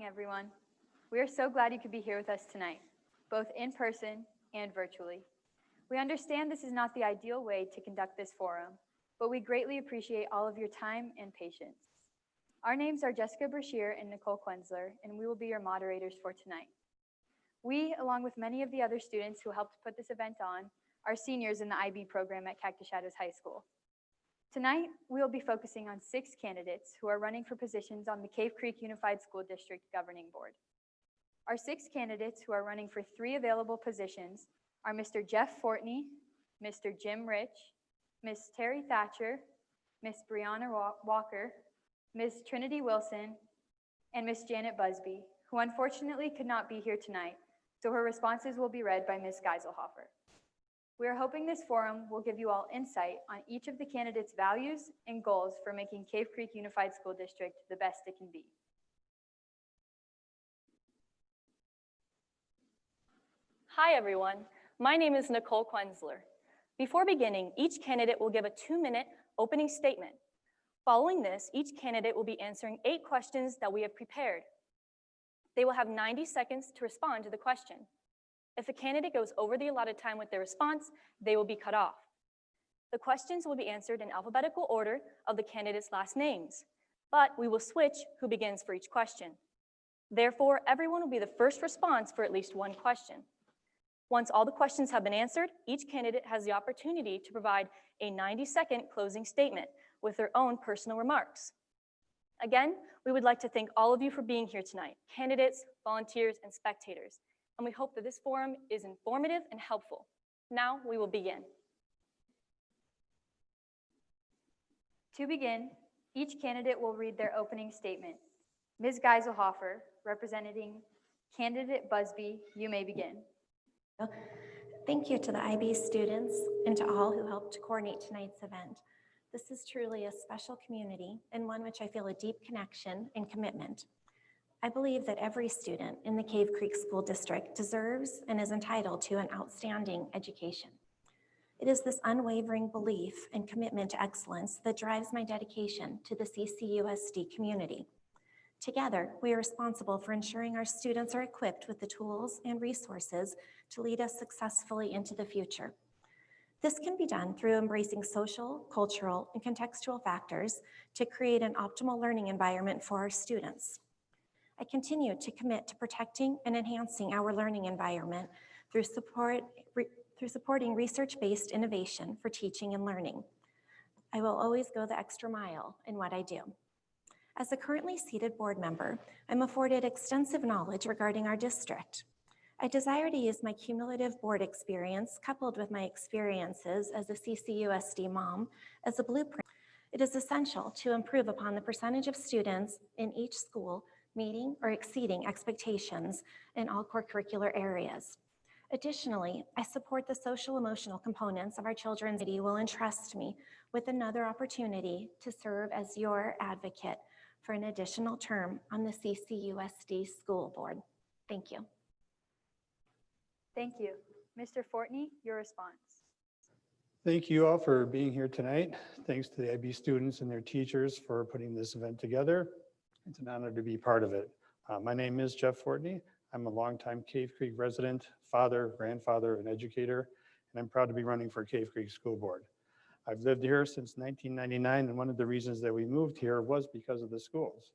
everyone. We are so glad you could be here with us tonight, both in person and virtually. We understand this is not the ideal way to conduct this forum, but we greatly appreciate all of your time and patience. Our names are Jessica Brashear and Nicole Quenzler, and we will be your moderators for tonight. We, along with many of the other students who helped put this event on, are seniors in the IB program at Cactus Shadows High School. Tonight, we will be focusing on 6 candidates who are running for positions on the Cave Creek Unified School District Governing Board. Our 6 candidates who are running for 3 available positions are Mr. Jeff Fortney, Mr. Jim Rich, Ms. Terry Thatcher, Ms. Brianna Walker, Ms. Trinity Wilson, and Ms. Janet Busby, who unfortunately could not be here tonight, so her responses will be read by Ms. Geiselhofer. We are hoping this forum will give you all insight on each of the candidates' values and goals for making Cave Creek Unified School District the best it can be. Hi everyone, my name is Nicole Quenzler. Before beginning, each candidate will give a 2-minute opening statement. Following this, each candidate will be answering 8 questions that we have prepared. They will have 90 seconds to respond to the question. If a candidate goes over the allotted time with their response, they will be cut off. The questions will be answered in alphabetical order of the candidates' last names, but we will switch who begins for each question. Therefore, everyone will be the first response for at least 1 question. Once all the questions have been answered, each candidate has the opportunity to provide a 90-second closing statement with their own personal remarks. Again, we would like to thank all of you for being here tonight, candidates, volunteers, and spectators, and we hope that this forum is informative and helpful. Now we will begin. To begin, each candidate will read their opening statement. Ms. Geiselhofer, representing candidate Busby, you may begin. Thank you to the IB students and to all who helped to coordinate tonight's event. This is truly a special community and one which I feel a deep connection and commitment. I believe that every student in the Cave Creek School District deserves and is entitled to an outstanding education. It is this unwavering belief and commitment to excellence that drives my dedication to the CCUSD community. Together, we are responsible for ensuring our students are equipped with the tools and resources to lead us successfully into the future. This can be done through embracing social, cultural, and contextual factors to create an optimal learning environment for our students. I continue to commit to protecting and enhancing our learning environment through supporting research-based innovation for teaching and learning. I will always go the extra mile in what I do. As a currently seated board member, I'm afforded extensive knowledge regarding our district. I desire to use my cumulative board experience coupled with my experiences as a CCUSD mom as a blueprint. It is essential to improve upon the percentage of students in each school meeting or exceeding expectations in all core curricular areas. Additionally, I support the social emotional components of our children's education will entrust me with another opportunity to serve as your advocate for an additional term on the CCUSD school board. Thank you. Thank you. Mr. Fortney, your response. Thank you all for being here tonight. Thanks to the IB students and their teachers for putting this event together. It's an honor to be part of it. My name is Jeff Fortney. I'm a longtime Cave Creek resident, father, grandfather, and educator, and I'm proud to be running for Cave Creek School Board. I've lived here since 1999, and one of the reasons that we moved here was because of the schools.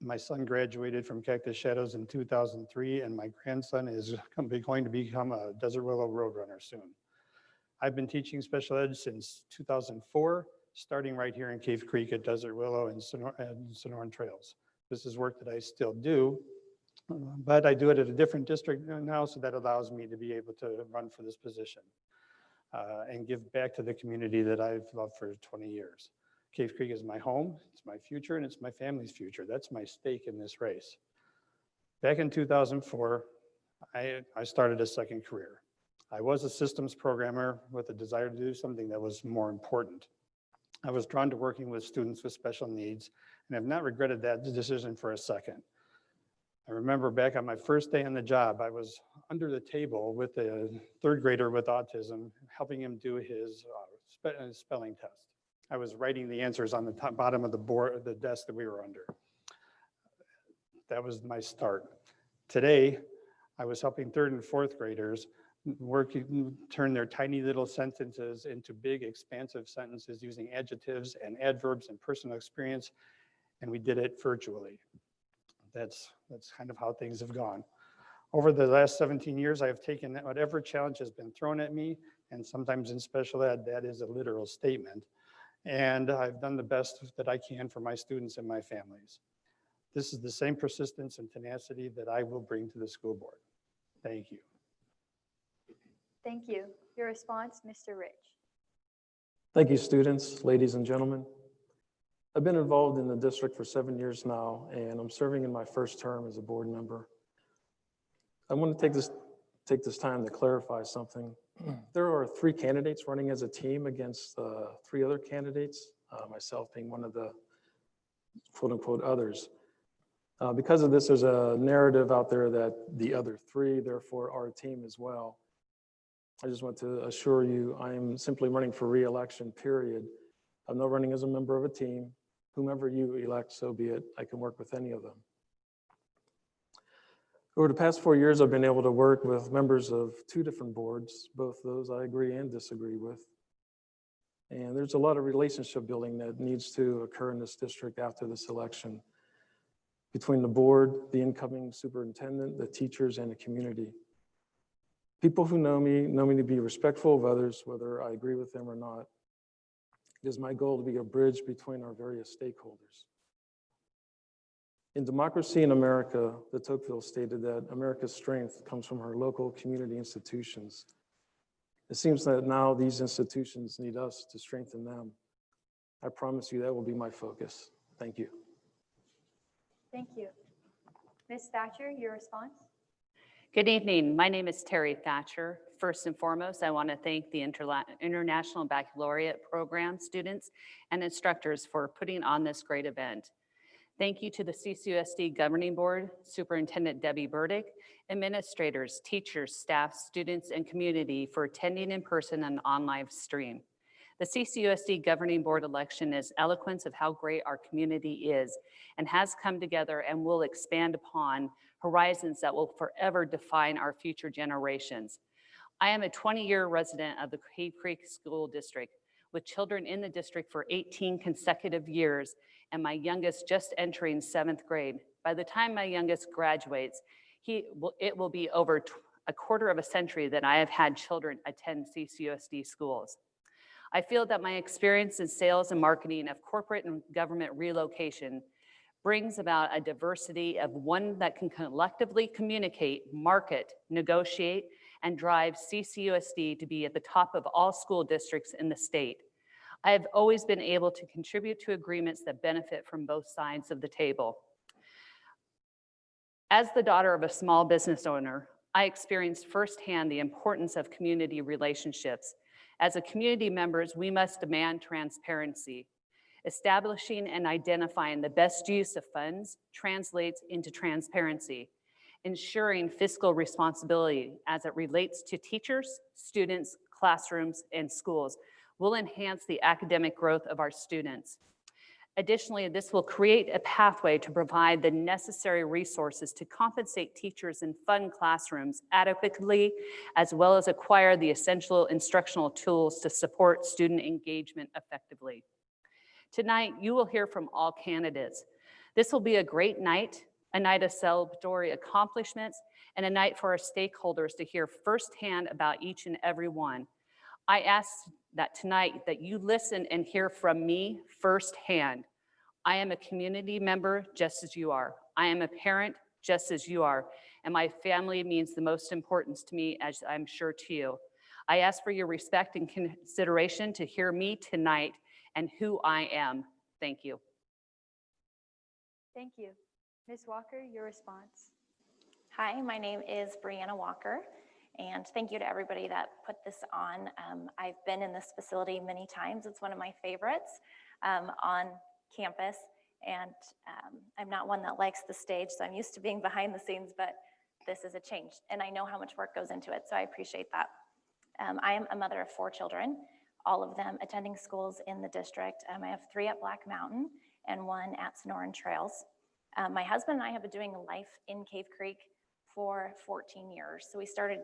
My son graduated from Cactus Shadows in 2003, and my grandson is going to become a Desert Willow Roadrunner soon. I've been teaching special ed since 2004, starting right here in Cave Creek at Desert Willow and Sonoran Trails. This is work that I still do, but I do it at a different district now, so that allows me to be able to run for this position and give back to the community that I've loved for 20 years. Cave Creek is my home, it's my future, and it's my family's future. That's my stake in this race. Back in 2004, I started a second career. I was a systems programmer with a desire to do something that was more important. I was drawn to working with students with special needs, and have not regretted that decision for a second. I remember back on my first day on the job, I was under the table with a 3rd grader with autism, helping him do his spelling test. I was writing the answers on the bottom of the board, the desk that we were under. That was my start. Today, I was helping third and fourth graders turn their tiny little sentences into big, expansive sentences using adjectives and adverbs and personal experience, and we did it virtually. That's kind of how things have gone. Over the last 17 years, I have taken whatever challenge has been thrown at me, and sometimes in special ed, that is a literal statement. And I've done the best that I can for my students and my families. This is the same persistence and tenacity that I will bring to the school board. Thank you. Thank you. Your response, Mr. Rich. Thank you, students, ladies and gentlemen. I've been involved in the district for 7 years now, and I'm serving in my first term as a board member. I want to take this time to clarify something. There are 3 candidates running as a team against 3 other candidates, myself being one of the quote-unquote others. Because of this, there's a narrative out there that the other 3, therefore, are a team as well. I just want to assure you, I am simply running for re-election, period. I'm not running as a member of a team. Whomever you elect, so be it. I can work with any of them. Over the past 4 years, I've been able to work with members of 2 different boards, both those I agree and disagree with. And there's a lot of relationship building that needs to occur in this district after this election between the board, the incoming superintendent, the teachers, and the community. People who know me to be respectful of others, whether I agree with them or not. It is my goal to be a bridge between our various stakeholders. In Democracy in America, de Tocqueville stated that America's strength comes from her local community institutions. It seems that now these institutions need us to strengthen them. I promise you that will be my focus. Thank you. Thank you. Ms. Thatcher, your response? Good evening. My name is Terry Thatcher. First and foremost, I want to thank the International Baccalaureate Program students and instructors for putting on this great event. Thank you to the CCUSD Governing Board, Superintendent Debbie Burdick, administrators, teachers, staff, students, and community for attending in person and on live stream. The CCUSD Governing Board election is eloquence of how great our community is and has come together and will expand upon horizons that will forever define our future generations. I am a 20-year resident of the Cave Creek School District with children in the district for 18 consecutive years and my youngest just entering 7th grade. By the time my youngest graduates, it will be over a quarter of a century that I have had children attend CCUSD schools. I feel that my experience in sales and marketing of corporate and government relocation brings about a diversity of one that can collectively communicate, market, negotiate, and drive CCUSD to be at the top of all school districts in the state. I have always been able to contribute to agreements that benefit from both sides of the table. As the daughter of a small business owner, I experienced firsthand the importance of community relationships. As a community members, we must demand transparency. Establishing and identifying the best use of funds translates into transparency, ensuring fiscal responsibility as it relates to teachers, students, classrooms, and schools will enhance the academic growth of our students. Additionally, this will create a pathway to provide the necessary resources to compensate teachers and fund classrooms adequately, as well as acquire the essential instructional tools to support student engagement effectively. Tonight, you will hear from all candidates. This will be a great night, a night of celebratory accomplishments, and a night for our stakeholders to hear firsthand about each and every one. I ask that tonight that you listen and hear from me firsthand. I am a community member just as you are. I am a parent just as you are, and my family means the most importance to me, as I'm sure to you. I ask for your respect and consideration to hear me tonight and who I am. Thank you. Thank you. Ms. Walker, your response. Hi, my name is Brianna Walker, and thank you to everybody that put this on. I've been in this facility many times. It's one of my favorites on campus, and I'm not one that likes the stage, so I'm used to being behind the scenes, but this is a change, and I know how much work goes into it, so I appreciate that. I am a mother of 4 children, all of them attending schools in the district. I have 3 at Black Mountain and 1 at Sonoran Trails. My husband and I have been doing life in Cave Creek for 14 years. So we started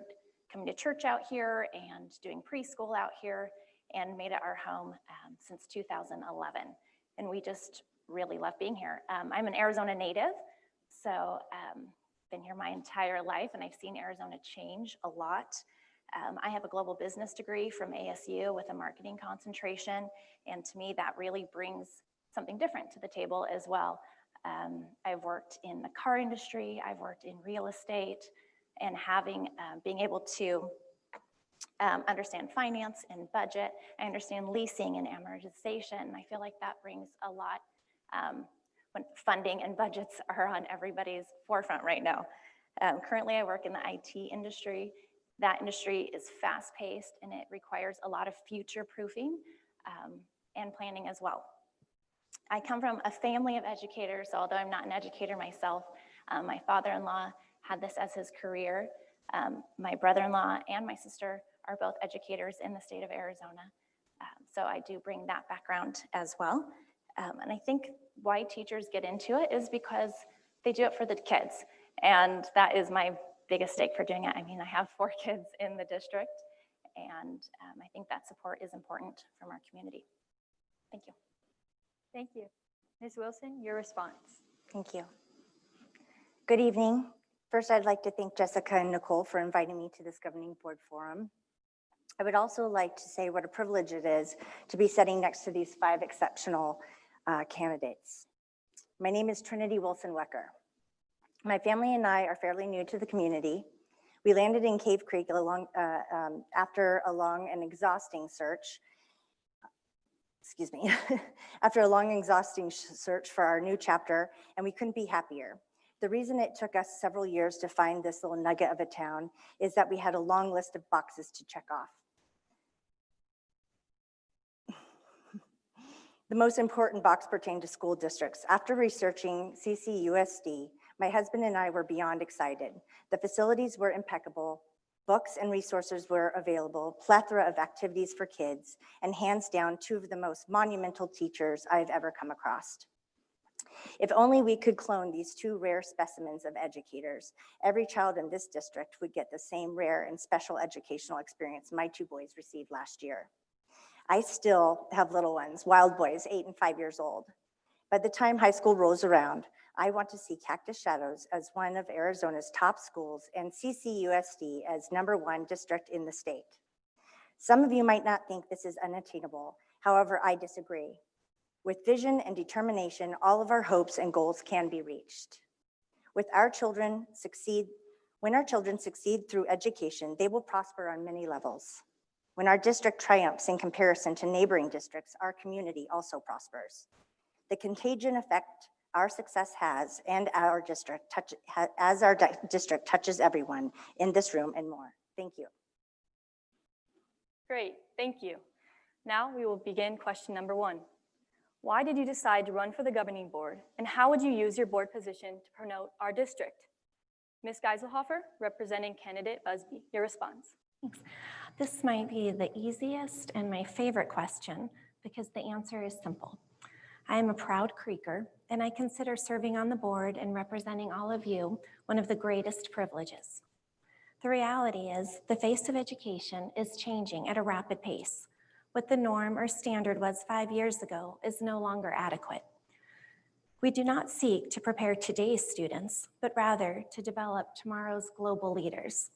coming to church out here and doing preschool out here and made it our home since 2011. And we just really love being here. I'm an Arizona native, so been here my entire life, and I've seen Arizona change a lot. I have a global business degree from ASU with a marketing concentration, and to me that really brings something different to the table as well. I've worked in the car industry, I've worked in real estate, and being able to understand finance and budget, I understand leasing and amortization. I feel like that brings a lot when funding and budgets are on everybody's forefront right now. Currently, I work in the IT industry. That industry is fast-paced and it requires a lot of future-proofing and planning as well. I come from a family of educators, although I'm not an educator myself. My father-in-law had this as his career. My brother-in-law and my sister are both educators in the state of Arizona. So I do bring that background as well. And I think why teachers get into it is because they do it for the kids. And that is my biggest stake for doing it. I mean, I have 4 kids in the district, and I think that support is important from our community. Thank you. Thank you. Ms. Wilson, your response. Thank you. Good evening. First, I'd like to thank Jessica and Nicole for inviting me to this governing board forum. I would also like to say what a privilege it is to be sitting next to these 5 exceptional candidates. My name is Trinity Wilson Wecker. My family and I are fairly new to the community. We landed in Cave Creek after a long and exhausting search. Excuse me, after a long and exhausting search for our new chapter, and we couldn't be happier. The reason it took us several years to find this little nugget of a town is that we had a long list of boxes to check off. The most important box pertained to school districts. After researching CCUSD, my husband and I were beyond excited. The facilities were impeccable, books and resources were available, plethora of activities for kids, and hands down, 2 of the most monumental teachers I've ever come across. If only we could clone these 2 rare specimens of educators, every child in this district would get the same rare and special educational experience my 2 boys received last year. I still have little ones, wild boys, 8 and 5 years old. By the time high school rolls around, I want to see Cactus Shadows as one of Arizona's top schools and CCUSD as #1 district in the state. Some of you might not think this is unattainable. However, I disagree. With vision and determination, all of our hopes and goals can be reached. When our children succeed through education, they will prosper on many levels. When our district triumphs in comparison to neighboring districts, our community also prospers. The contagion effect our success has and our district touches everyone in this room and more. Thank you. Great, thank you. Now we will begin question number 1. Why did you decide to run for the governing board, and how would you use your board position to promote our district? Ms. Geiselhofer, representing candidate Busby, your response. Thanks. This might be the easiest and my favorite question because the answer is simple. I am a proud Creeker, and I consider serving on the board and representing all of you one of the greatest privileges. The reality is the face of education is changing at a rapid pace. What the norm or standard was 5 years ago is no longer adequate. We do not seek to prepare today's students, but rather to develop tomorrow's global leaders.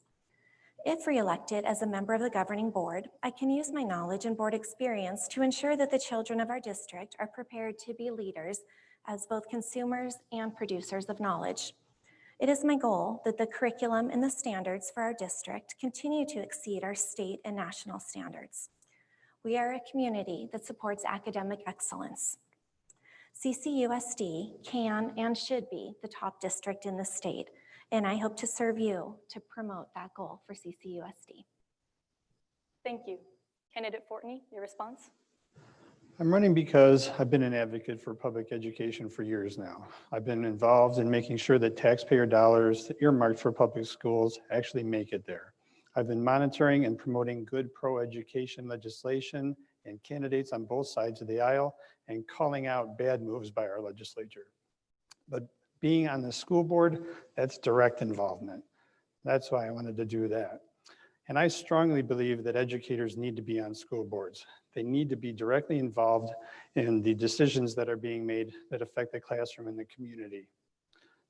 If reelected as a member of the governing board, I can use my knowledge and board experience to ensure that the children of our district are prepared to be leaders as both consumers and producers of knowledge. It is my goal that the curriculum and the standards for our district continue to exceed our state and national standards. We are a community that supports academic excellence. CCUSD can and should be the top district in the state, and I hope to serve you to promote that goal for CCUSD. Thank you. Candidate Fortney, your response? I'm running because I've been an advocate for public education for years now. I've been involved in making sure that taxpayer dollars earmarked for public schools actually make it there. I've been monitoring and promoting good pro-education legislation and candidates on both sides of the aisle and calling out bad moves by our legislature. But Being on the school board, that's direct involvement. That's why I wanted to do that. And I strongly believe that educators need to be on school boards. They need to be directly involved in the decisions that are being made that affect the classroom and the community.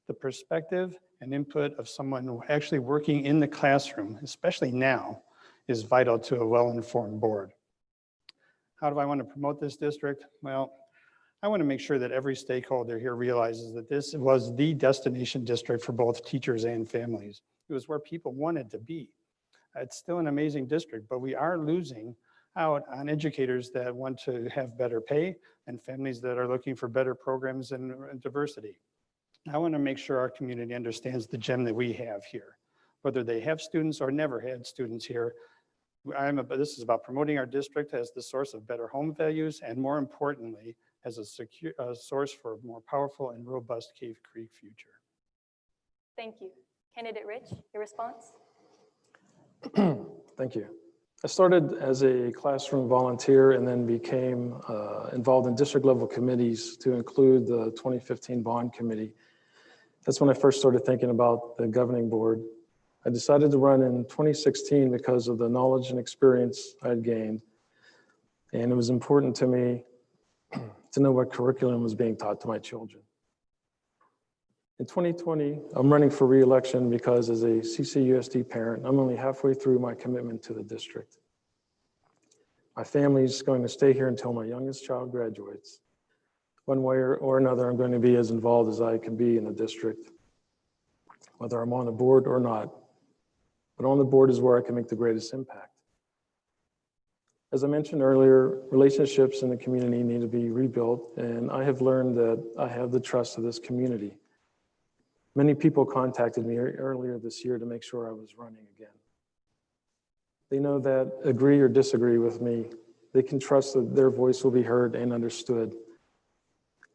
The perspective and input of someone actually working in the classroom, especially now, is vital to a well-informed board. How do I want to promote this district? Well, I want to make sure that every stakeholder here realizes that this was the destination district for both teachers and families. It was where people wanted to be. It's still an amazing district, but we are losing out on educators that want to have better pay and families that are looking for better programs and diversity. I want to make sure our community understands the gem that we have here, whether they have students or never had students here. This is about promoting our district as the source of better home values, and more importantly, as a source for a more powerful and robust Cave Creek future. Thank you. Candidate Rich, your response? Thank you. I started as a classroom volunteer and then became involved in district level committees to include the 2015 bond committee. That's when I first started thinking about the governing board. I decided to run in 2016 because of the knowledge and experience I had gained. And it was important to me to know what curriculum was being taught to my children. In 2020, I'm running for re-election because as a CCUSD parent, I'm only halfway through my commitment to the district. My family's going to stay here until my youngest child graduates. One way or another, I'm going to be as involved as I can be in the district, whether I'm on the board or not. But on the board is where I can make the greatest impact. As I mentioned earlier, relationships in the community need to be rebuilt, and I have learned that I have the trust of this community. Many people contacted me earlier this year to make sure I was running again. They know that agree or disagree with me, they can trust that their voice will be heard and understood.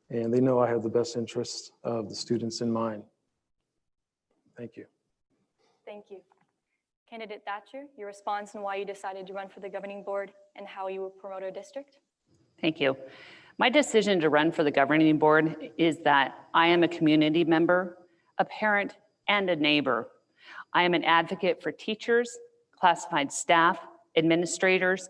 And they know I have the best interests of the students in mind. Thank you. Thank you. Candidate Thatcher, your response and why you decided to run for the governing board and how you will promote our district? Thank you. My decision to run for the governing board is that I am a community member, a parent, and a neighbor. I am an advocate for teachers, classified staff, administrators,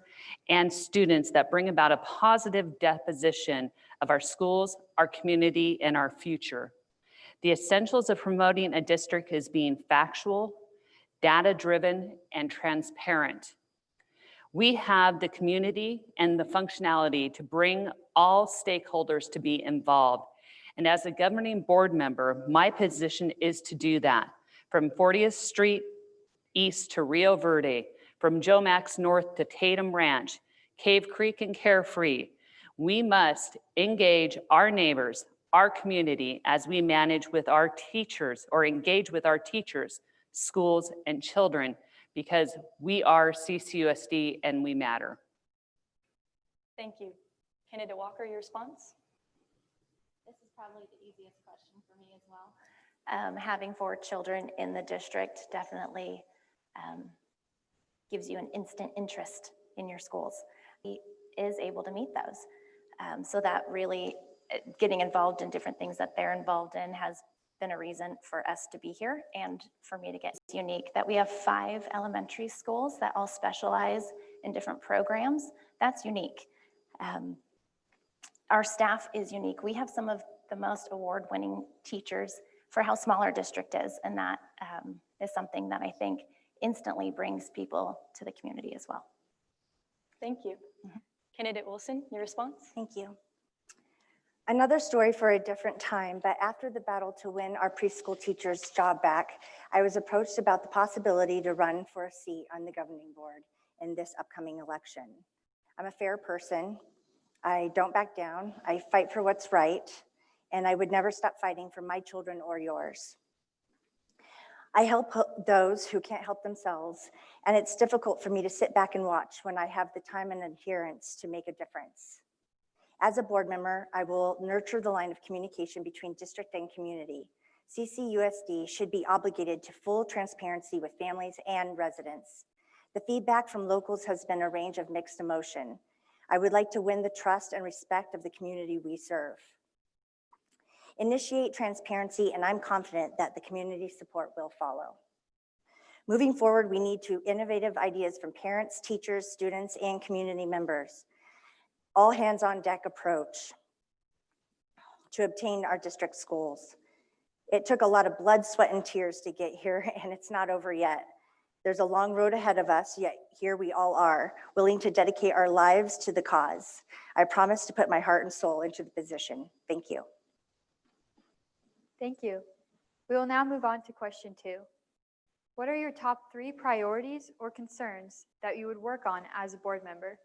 and students that bring about a positive deposition of our schools, our community, and our future. The essentials of promoting a district is being factual, data-driven, and transparent. We have the community and the functionality to bring all stakeholders to be involved. And as a governing board member, my position is to do that. From 40th Street east to Rio Verde, from Joe Max north to Tatum Ranch, Cave Creek and Carefree, we must engage our neighbors, our community, as we manage with our teachers or engage with our teachers, schools, and children, because we are CCUSD and we matter. Thank you. Candidate Walker, your response? This is probably the easiest question for me as well. Having 4 children in the district definitely gives you an instant interest in your schools. He is able to meet those. So that really, getting involved in different things that they're involved in has been a reason for us to be here and for me to get. It's unique that we have 5 elementary schools that all specialize in different programs. That's unique. Our staff is unique. We have some of the most award-winning teachers for how small our district is, and that is something that I think instantly brings people to the community as well. Thank you. Candidate Wilson, your response? Thank you. Another story for a different time, but after the battle to win our preschool teacher's job back, I was approached about the possibility to run for a seat on the governing board in this upcoming election. I'm a fair person. I don't back down. I fight for what's right, and I would never stop fighting for my children or yours. I help those who can't help themselves, and it's difficult for me to sit back and watch when I have the time and adherence to make a difference. As a board member, I will nurture the line of communication between district and community. CCUSD should be obligated to full transparency with families and residents. The feedback from locals has been a range of mixed emotion. I would like to win the trust and respect of the community we serve. initiate transparency, and I'm confident that the community support will follow. Moving forward, we need innovative ideas from parents, teachers, students, and community members. All hands on deck approach to obtain our district's goals. It took a lot of blood, sweat, and tears to get here, and it's not over yet. There's a long road ahead of us, yet here we all are, willing to dedicate our lives to the cause. I promise to put my heart and soul into the position. Thank you. Thank you. We will now move on to question 2. What are your top 3 priorities or concerns that you would work on as a board member?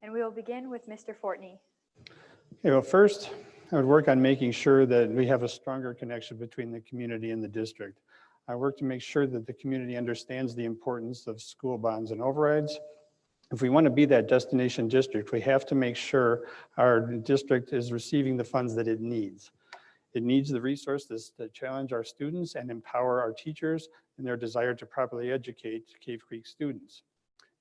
And we will begin with Mr. Fortney. Okay, well, first, I would work on making sure that we have a stronger connection between the community and the district. I work to make sure that the community understands the importance of school bonds and overrides. If we want to be that destination district, we have to make sure our district is receiving the funds that it needs. It needs the resources to challenge our students and empower our teachers in their desire to properly educate Cave Creek students.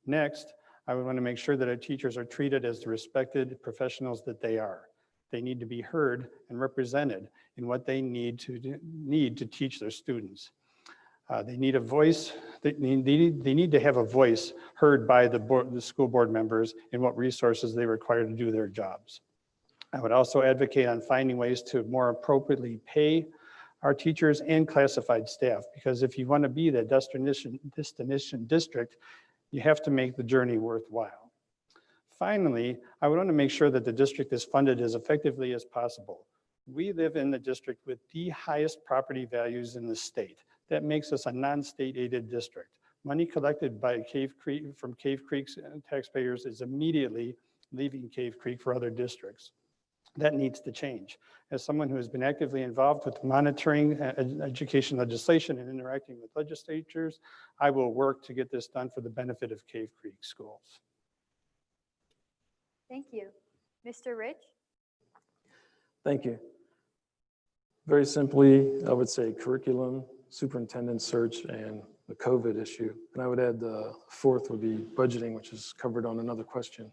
Next, I would want to make sure that our teachers are treated as the respected professionals that they are. They need to be heard and represented in what they need to teach their students. They need a voice. They need to have a voice heard by the school board members in what resources they require to do their jobs. I would also advocate on finding ways to more appropriately pay our teachers and classified staff, because if you want to be the destination district, you have to make the journey worthwhile. Finally, I would want to make sure that the district is funded as effectively as possible. We live in the district with the highest property values in the state. That makes us a non-state aided district. Money collected by from Cave Creek's taxpayers is immediately leaving Cave Creek for other districts. That needs to change. As someone who has been actively involved with monitoring education legislation and interacting with legislatures, I will work to get this done for the benefit of Cave Creek schools. Thank you. Mr. Rich? Thank you. Very simply, I would say curriculum, superintendent search, and the COVID issue. And I would add the 4th would be budgeting, which is covered on another question.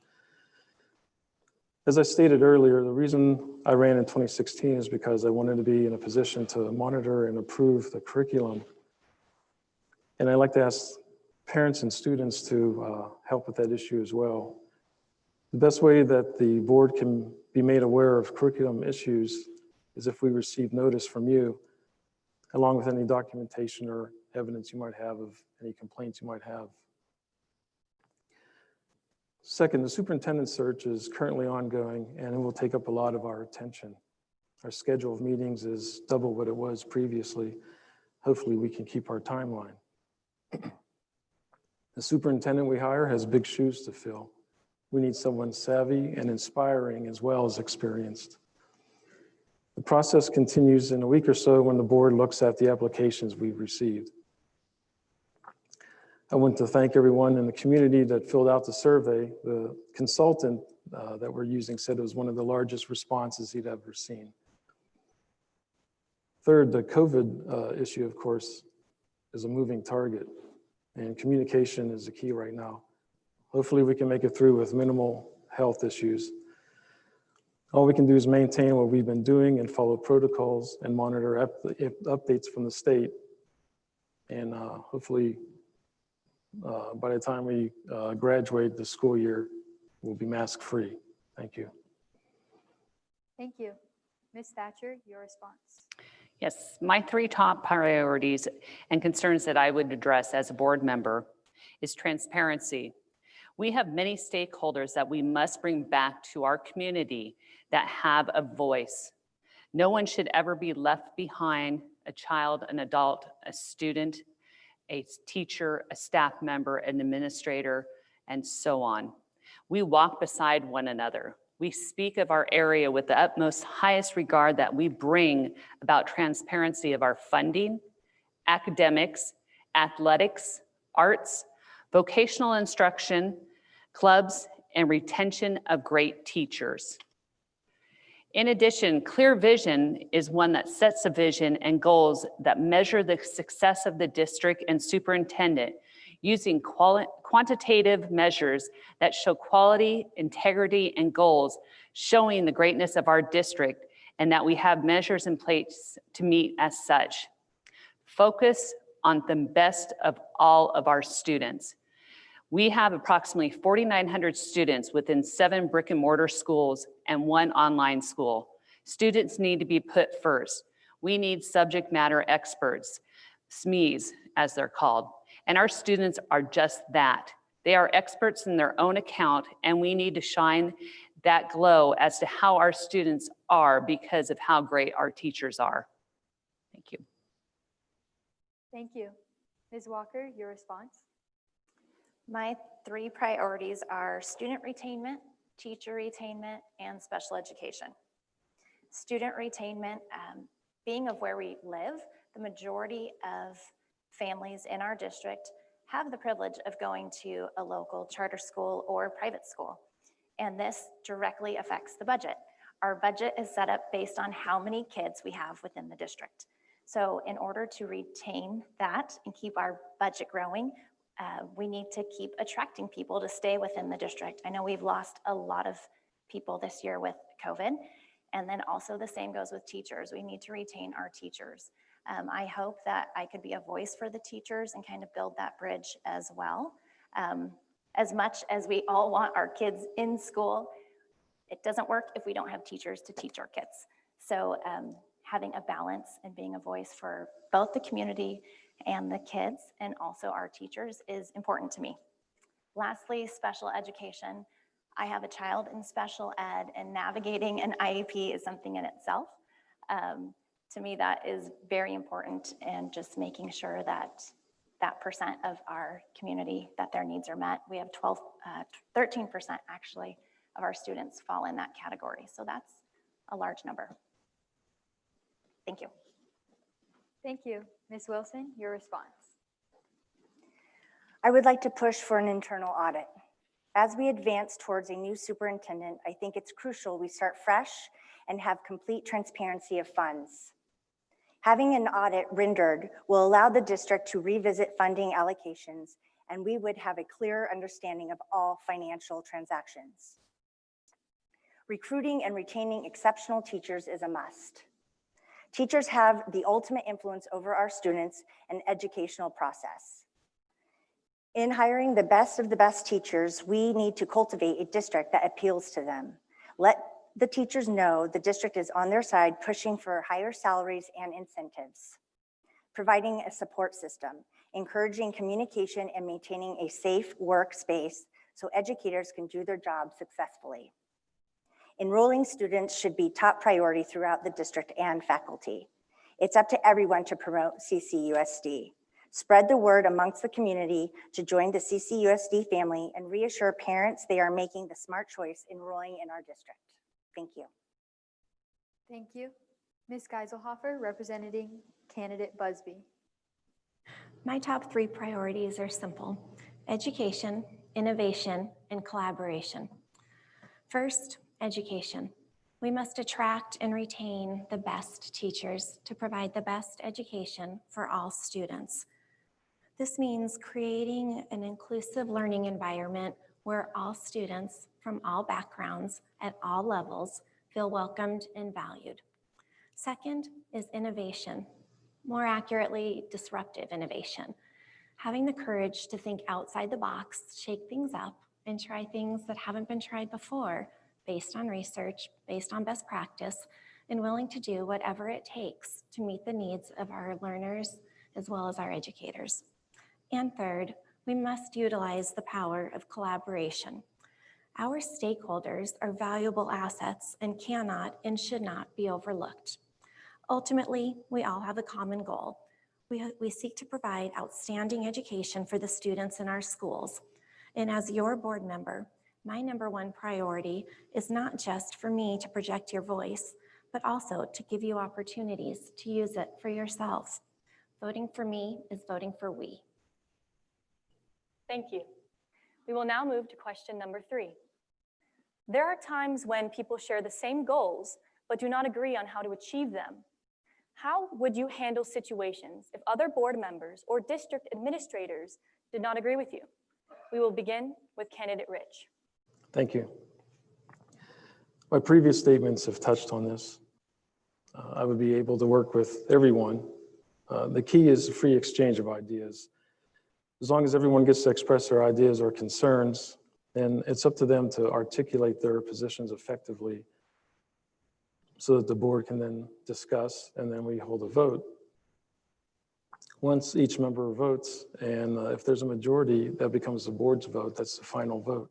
As I stated earlier, the reason I ran in 2016 is because I wanted to be in a position to monitor and approve the curriculum. And I'd like to ask parents and students to help with that issue as well. The best way that the board can be made aware of curriculum issues is if we receive notice from you, along with any documentation or evidence you might have of any complaints you might have. Second, the superintendent search is currently ongoing and it will take up a lot of our attention. Our schedule of meetings is double what it was previously. Hopefully we can keep our timeline. The superintendent we hire has big shoes to fill. We need someone savvy and inspiring as well as experienced. The process continues in a week or so when the board looks at the applications we've received. I want to thank everyone in the community that filled out the survey. The consultant that we're using said it was one of the largest responses he'd ever seen. Third, the COVID issue, of course, is a moving target, and communication is the key right now. Hopefully we can make it through with minimal health issues. All we can do is maintain what we've been doing and follow protocols and monitor updates from the state. And hopefully by the time we graduate the school year, we'll be mask free. Thank you. Thank you. Ms. Thatcher, your response. Yes, my 3 top priorities and concerns that I would address as a board member is transparency. We have many stakeholders that we must bring back to our community that have a voice. No one should ever be left behind: a child, an adult, a student, a teacher, a staff member, an administrator, and so on. We walk beside one another. We speak of our area with the utmost highest regard that we bring about transparency of our funding, academics, athletics, arts, vocational instruction, clubs, and retention of great teachers. In addition, clear vision is one that sets a vision and goals that measure the success of the district and superintendent using quantitative measures that show quality, integrity, and goals, showing the greatness of our district and that we have measures in place to meet as such. Focus on the best of all of our students. We have approximately 4,900 students within 7 brick and mortar schools and 1 online school. Students need to be put first. We need subject matter experts, SMEs as they're called, and our students are just that. They are experts in their own account, and we need to shine that glow as to how our students are because of how great our teachers are. Thank you. Thank you. Ms. Walker, your response? My 3 priorities are student retainment, teacher retainment, and special education. Student retainment, being of where we live, the majority of families in our district have the privilege of going to a local charter school or private school, and this directly affects the budget. Our budget is set up based on how many kids we have within the district. So in order to retain that and keep our budget growing, we need to keep attracting people to stay within the district. I know we've lost a lot of people this year with COVID, and then also the same goes with teachers. We need to retain our teachers. I hope that I could be a voice for the teachers and kind of build that bridge as well. As much as we all want our kids in school, it doesn't work if we don't have teachers to teach our kids. So having a balance and being a voice for both the community and the kids and also our teachers is important to me. Lastly, special education. I have a child in special ed, and navigating an IEP is something in itself. To me, that is very important, and just making sure that that percent of our community, that their needs are met. We have 13% actually of our students fall in that category. So that's a large number. Thank you. Thank you. Ms. Wilson, your response? I would like to push for an internal audit. As we advance towards a new superintendent, I think it's crucial we start fresh and have complete transparency of funds. Having an audit rendered will allow the district to revisit funding allocations, and we would have a clearer understanding of all financial transactions. Recruiting and retaining exceptional teachers is a must. Teachers have the ultimate influence over our students and educational process. In hiring the best of the best teachers, we need to cultivate a district that appeals to them. Let the teachers know the district is on their side, pushing for higher salaries and incentives, providing a support system, encouraging communication, and maintaining a safe workspace so educators can do their job successfully. Enrolling students should be top priority throughout the district and faculty. It's up to everyone to promote CCUSD. Spread the word amongst the community to join the CCUSD family and reassure parents they are making the smart choice enrolling in our district. Thank you. Thank you. Ms. Geiselhofer, representing candidate Busby. My top 3 priorities are simple: education, innovation, and collaboration. First, education. We must attract and retain the best teachers to provide the best education for all students. This means creating an inclusive learning environment where all students from all backgrounds at all levels feel welcomed and valued. Second is innovation, more accurately, disruptive innovation. Having the courage to think outside the box, shake things up, and try things that haven't been tried before, based on research, based on best practice, and willing to do whatever it takes to meet the needs of our learners as well as our educators. And third, we must utilize the power of collaboration. Our stakeholders are valuable assets and cannot and should not be overlooked. Ultimately, we all have a common goal. We seek to provide outstanding education for the students in our schools. And as your board member, my #1 priority is not just for me to project your voice, but also to give you opportunities to use it for yourselves. Voting for me is voting for we. Thank you. We will now move to question number 3. There are times when people share the same goals, but do not agree on how to achieve them. How would you handle situations if other board members or district administrators did not agree with you? We will begin with candidate Rich. Thank you. My previous statements have touched on this. I would be able to work with everyone. The key is free exchange of ideas. As long as everyone gets to express their ideas or concerns, then it's up to them to articulate their positions effectively so that the board can then discuss, and then we hold a vote. Once each member votes, and if there's a majority, that becomes the board's vote. That's the final vote.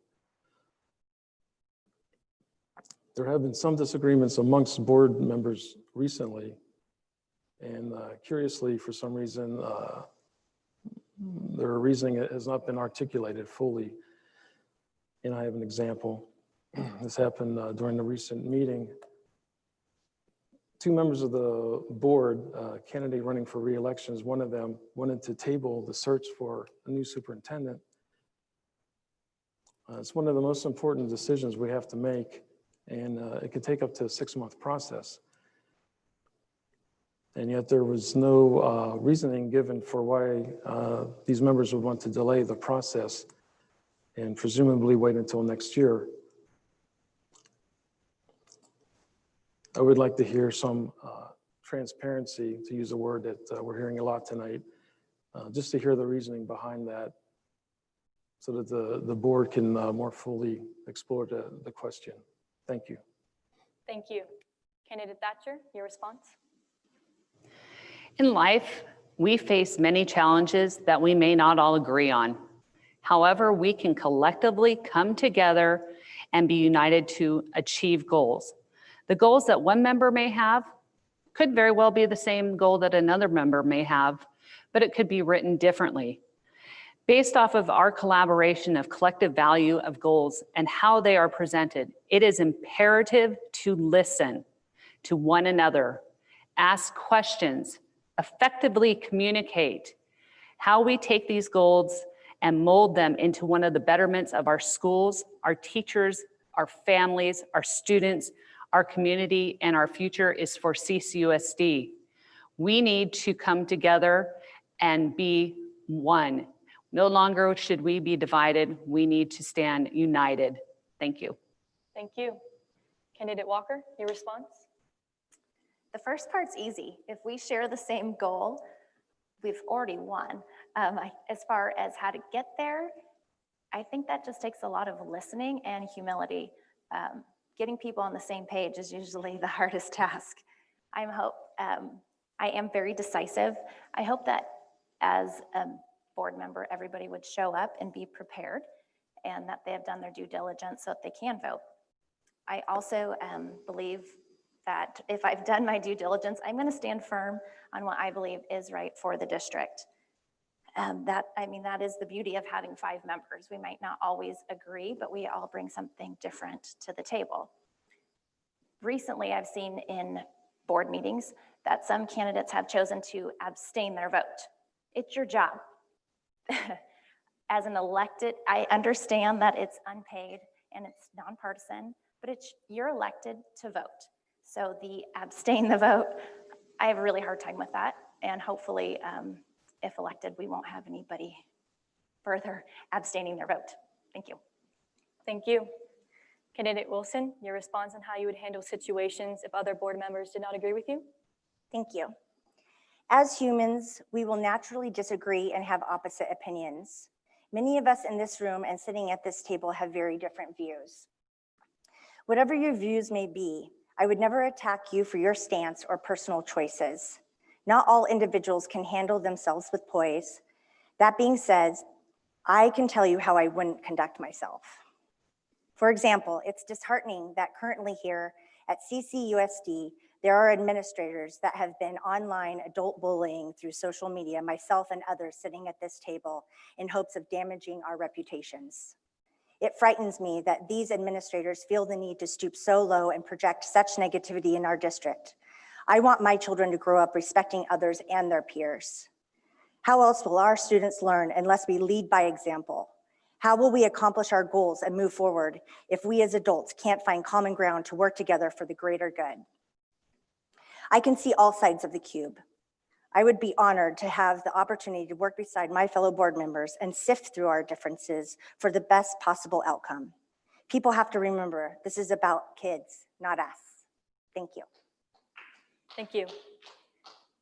There have been some disagreements amongst board members recently, and curiously, for some reason, their reasoning has not been articulated fully. And I have an example. This happened during the recent meeting. Two members of the board, candidate running for re-elections, one of them wanted to table the search for a new superintendent. It's one of the most important decisions we have to make, and it can take up to a 6-month process. And yet there was no reasoning given for why these members would want to delay the process and presumably wait until next year. I would like to hear some transparency, to use a word that we're hearing a lot tonight, just to hear the reasoning behind that so that the board can more fully explore the question. Thank you. Thank you. Candidate Thatcher, your response? In life, we face many challenges that we may not all agree on. However, we can collectively come together and be united to achieve goals. The goals that one member may have could very well be the same goal that another member may have, but it could be written differently. Based off of our collaboration of collective value of goals and how they are presented, it is imperative to listen to one another, ask questions, effectively communicate how we take these goals and mold them into one of the betterments of our schools, our teachers, our families, our students, our community, and our future is for CCUSD. We need to come together and be one. No longer should we be divided. We need to stand united. Thank you. Thank you. Candidate Walker, your response? The first part's easy. If we share the same goal, we've already won. As far as how to get there, I think that just takes a lot of listening and humility. Getting people on the same page is usually the hardest task. I am very decisive. I hope that as a board member, everybody would show up and be prepared and that they have done their due diligence so that they can vote. I also believe that if I've done my due diligence, I'm going to stand firm on what I believe is right for the district. That is the beauty of having 5 members. We might not always agree, but we all bring something different to the table. Recently, I've seen in board meetings that some candidates have chosen to abstain their vote. It's your job. As an elected, I understand that it's unpaid and it's nonpartisan, but you're elected to vote. So the abstain the vote, I have a really hard time with that. And hopefully, if elected, we won't have anybody further abstaining their vote. Thank you. Thank you. Candidate Wilson, your response on how you would handle situations if other board members did not agree with you? Thank you. As humans, we will naturally disagree and have opposite opinions. Many of us in this room and sitting at this table have very different views. Whatever your views may be, I would never attack you for your stance or personal choices. Not all individuals can handle themselves with poise. That being said, I can tell you how I wouldn't conduct myself. For example, it's disheartening that currently here at CCUSD, there are administrators that have been online adult bullying through social media, myself and others sitting at this table in hopes of damaging our reputations. It frightens me that these administrators feel the need to stoop so low and project such negativity in our district. I want my children to grow up respecting others and their peers. How else will our students learn unless we lead by example? How will we accomplish our goals and move forward if we as adults can't find common ground to work together for the greater good? I can see all sides of the cube. I would be honored to have the opportunity to work beside my fellow board members and sift through our differences for the best possible outcome. People have to remember this is about kids, not us. Thank you. Thank you.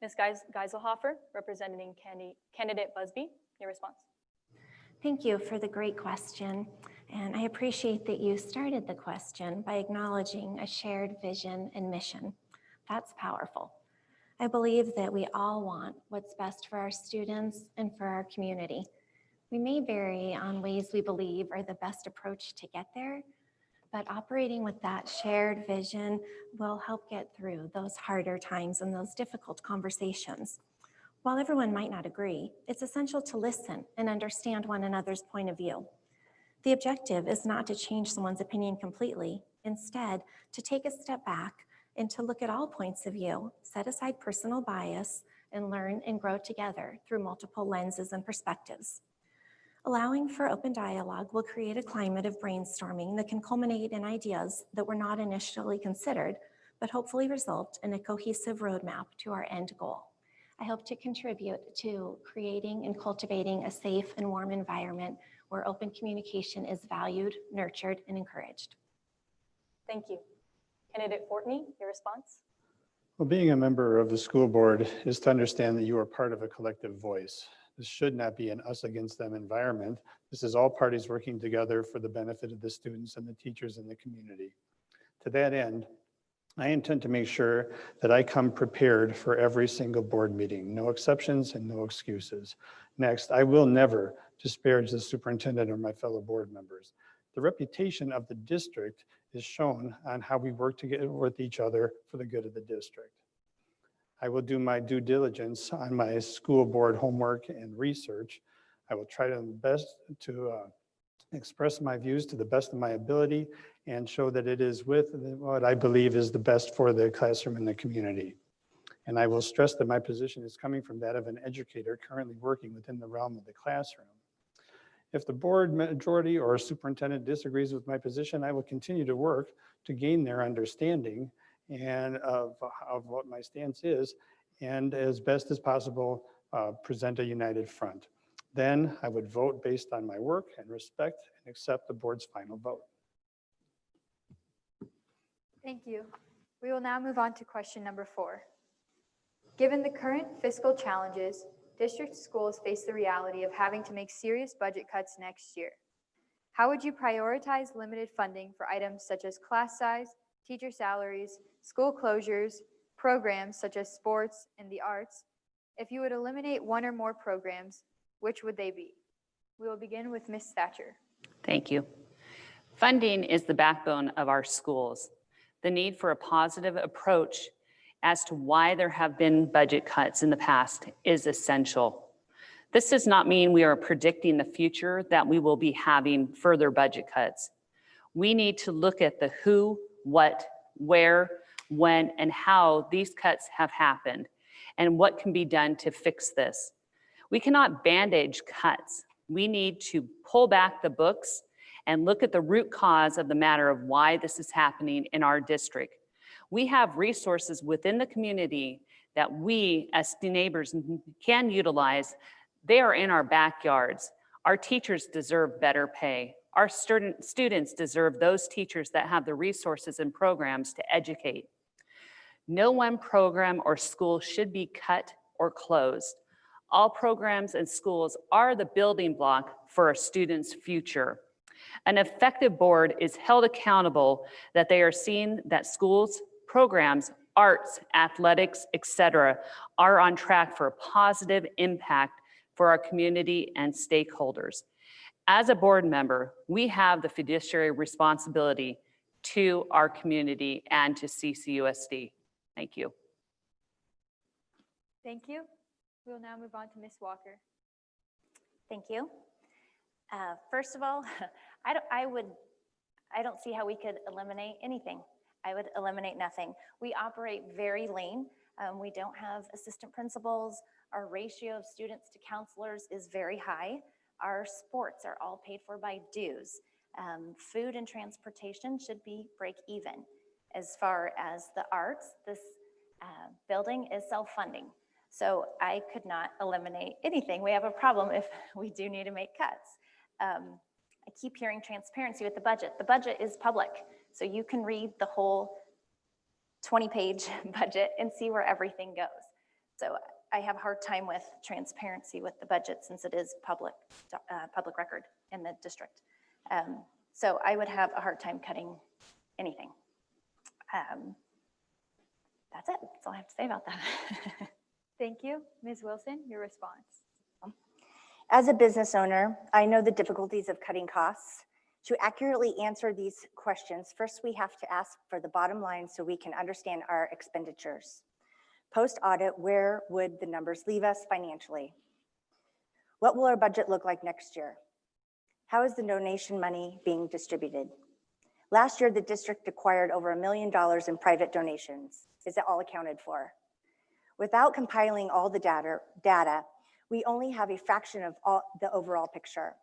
Ms. Geiselhofer, representing candidate Busby, your response. Thank you for the great question. And I appreciate that you started the question by acknowledging a shared vision and mission. That's powerful. I believe that we all want what's best for our students and for our community. We may vary on ways we believe are the best approach to get there, but operating with that shared vision will help get through those harder times and those difficult conversations. While everyone might not agree, it's essential to listen and understand one another's point of view. The objective is not to change someone's opinion completely, instead, to take a step back and to look at all points of view, set aside personal bias, and learn and grow together through multiple lenses and perspectives. Allowing for open dialogue will create a climate of brainstorming that can culminate in ideas that were not initially considered, but hopefully result in a cohesive roadmap to our end goal. I hope to contribute to creating and cultivating a safe and warm environment where open communication is valued, nurtured, and encouraged. Thank you. Candidate Fortney, your response. Well, being a member of the school board is to understand that you are part of a collective voice. This should not be an us against them environment. This is all parties working together for the benefit of the students and the teachers in the community. To that end, I intend to make sure that I come prepared for every single board meeting, no exceptions and no excuses. Next, I will never disparage the superintendent or my fellow board members. The reputation of the district is shown on how we work together with each other for the good of the district. I will do my due diligence on my school board homework and research. I will try to best to express my views to the best of my ability and show that it is with what I believe is the best for the classroom and the community. And I will stress that my position is coming from that of an educator currently working within the realm of the classroom. If the board majority or superintendent disagrees with my position, I will continue to work to gain their understanding and of what my stance is, and as best as possible, present a united front. Then I would vote based on my work and respect and accept the board's final vote. Thank you. We will now move on to question number 4. Given the current fiscal challenges, district schools face the reality of having to make serious budget cuts next year. How would you prioritize limited funding for items such as class size, teacher salaries, school closures, programs such as sports and the arts? If you would eliminate one or more programs, which would they be? We will begin with Ms. Thatcher. Thank you. Funding is the backbone of our schools. The need for a positive approach as to why there have been budget cuts in the past is essential. This does not mean we are predicting the future that we will be having further budget cuts. We need to look at the who, what, where, when, and how these cuts have happened and what can be done to fix this. We cannot bandage cuts. We need to pull back the books and look at the root cause of the matter of why this is happening in our district. We have resources within the community that we as neighbors can utilize. They are in our backyards. Our teachers deserve better pay. Our students deserve those teachers that have the resources and programs to educate. No one program or school should be cut or closed. All programs and schools are the building block for a student's future. An effective board is held accountable that they are seeing that schools, programs, arts, athletics, etc., are on track for a positive impact for our community and stakeholders. As a board member, we have the fiduciary responsibility to our community and to CCUSD. Thank you. Thank you. We will now move on to Ms. Walker. Thank you. First of all, I don't see how we could eliminate anything. I would eliminate nothing. We operate very lean. We don't have assistant principals. Our ratio of students to counselors is very high. Our sports are all paid for by dues. Food and transportation should be break even. As far as the arts, this building is self-funding. So I could not eliminate anything. We have a problem if we do need to make cuts. I keep hearing transparency with the budget. The budget is public, so you can read the whole 20-page budget and see where everything goes. So I have a hard time with transparency with the budget since it is public record in the district. So I would have a hard time cutting anything. That's it. That's all I have to say about that. Thank you. Ms. Wilson, your response. As a business owner, I know the difficulties of cutting costs. To accurately answer these questions, first we have to ask for the bottom line so we can understand our expenditures. Post-audit, where would the numbers leave us financially? What will our budget look like next year? How is the donation money being distributed? Last year, the district acquired over $1 million in private donations. Is it all accounted for? Without compiling all the data, we only have a fraction of the overall picture.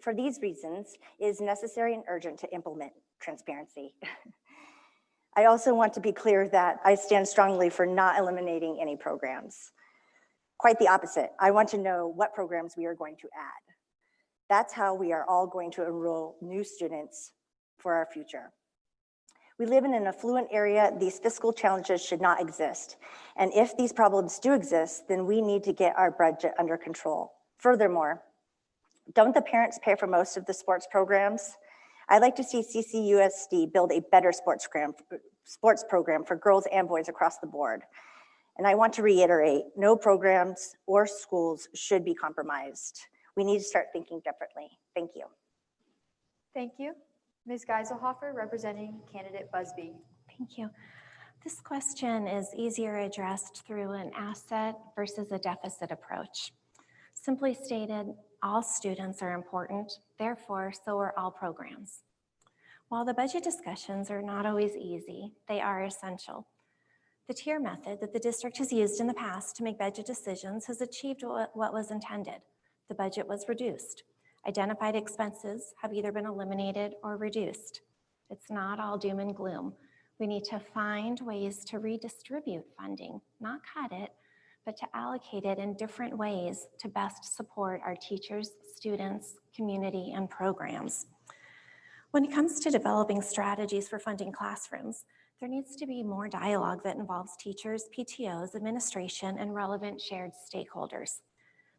For these reasons, it is necessary and urgent to implement transparency. I also want to be clear that I stand strongly for not eliminating any programs. Quite the opposite. I want to know what programs we are going to add. That's how we are all going to enroll new students for our future. We live in an affluent area. These fiscal challenges should not exist. And if these problems do exist, then we need to get our budget under control. Furthermore, don't the parents pay for most of the sports programs? I'd like to see CCUSD build a better sports program for girls and boys across the board. And I want to reiterate, no programs or schools should be compromised. We need to start thinking differently. Thank you. Thank you. Ms. Geiselhofer, representing candidate Busby. Thank you. This question is easier addressed through an asset versus a deficit approach. Simply stated, all students are important, therefore, so are all programs. While the budget discussions are not always easy, they are essential. The tier method that the district has used in the past to make budget decisions has achieved what was intended. The budget was reduced. Identified expenses have either been eliminated or reduced. It's not all doom and gloom. We need to find ways to redistribute funding, not cut it, but to allocate it in different ways to best support our teachers, students, community, and programs. When it comes to developing strategies for funding classrooms, there needs to be more dialogue that involves teachers, PTOs, administration, and relevant shared stakeholders.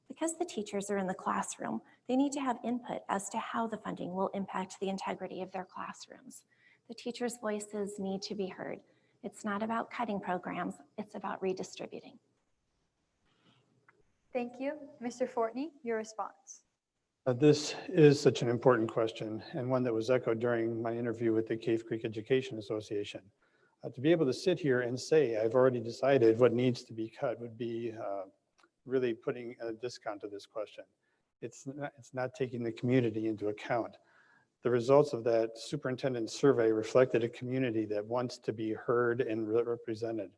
Because the teachers are in the classroom, they need to have input as to how the funding will impact the integrity of their classrooms. The teachers' voices need to be heard. It's not about cutting programs, it's about redistributing. Thank you. Mr. Fortney, your response. This is such an important question and one that was echoed during my interview with the Cave Creek Education Association. To be able to sit here and say, I've already decided what needs to be cut would be really putting a discount to this question. It's not taking the community into account. The results of that superintendent survey reflected a community that wants to be heard and represented.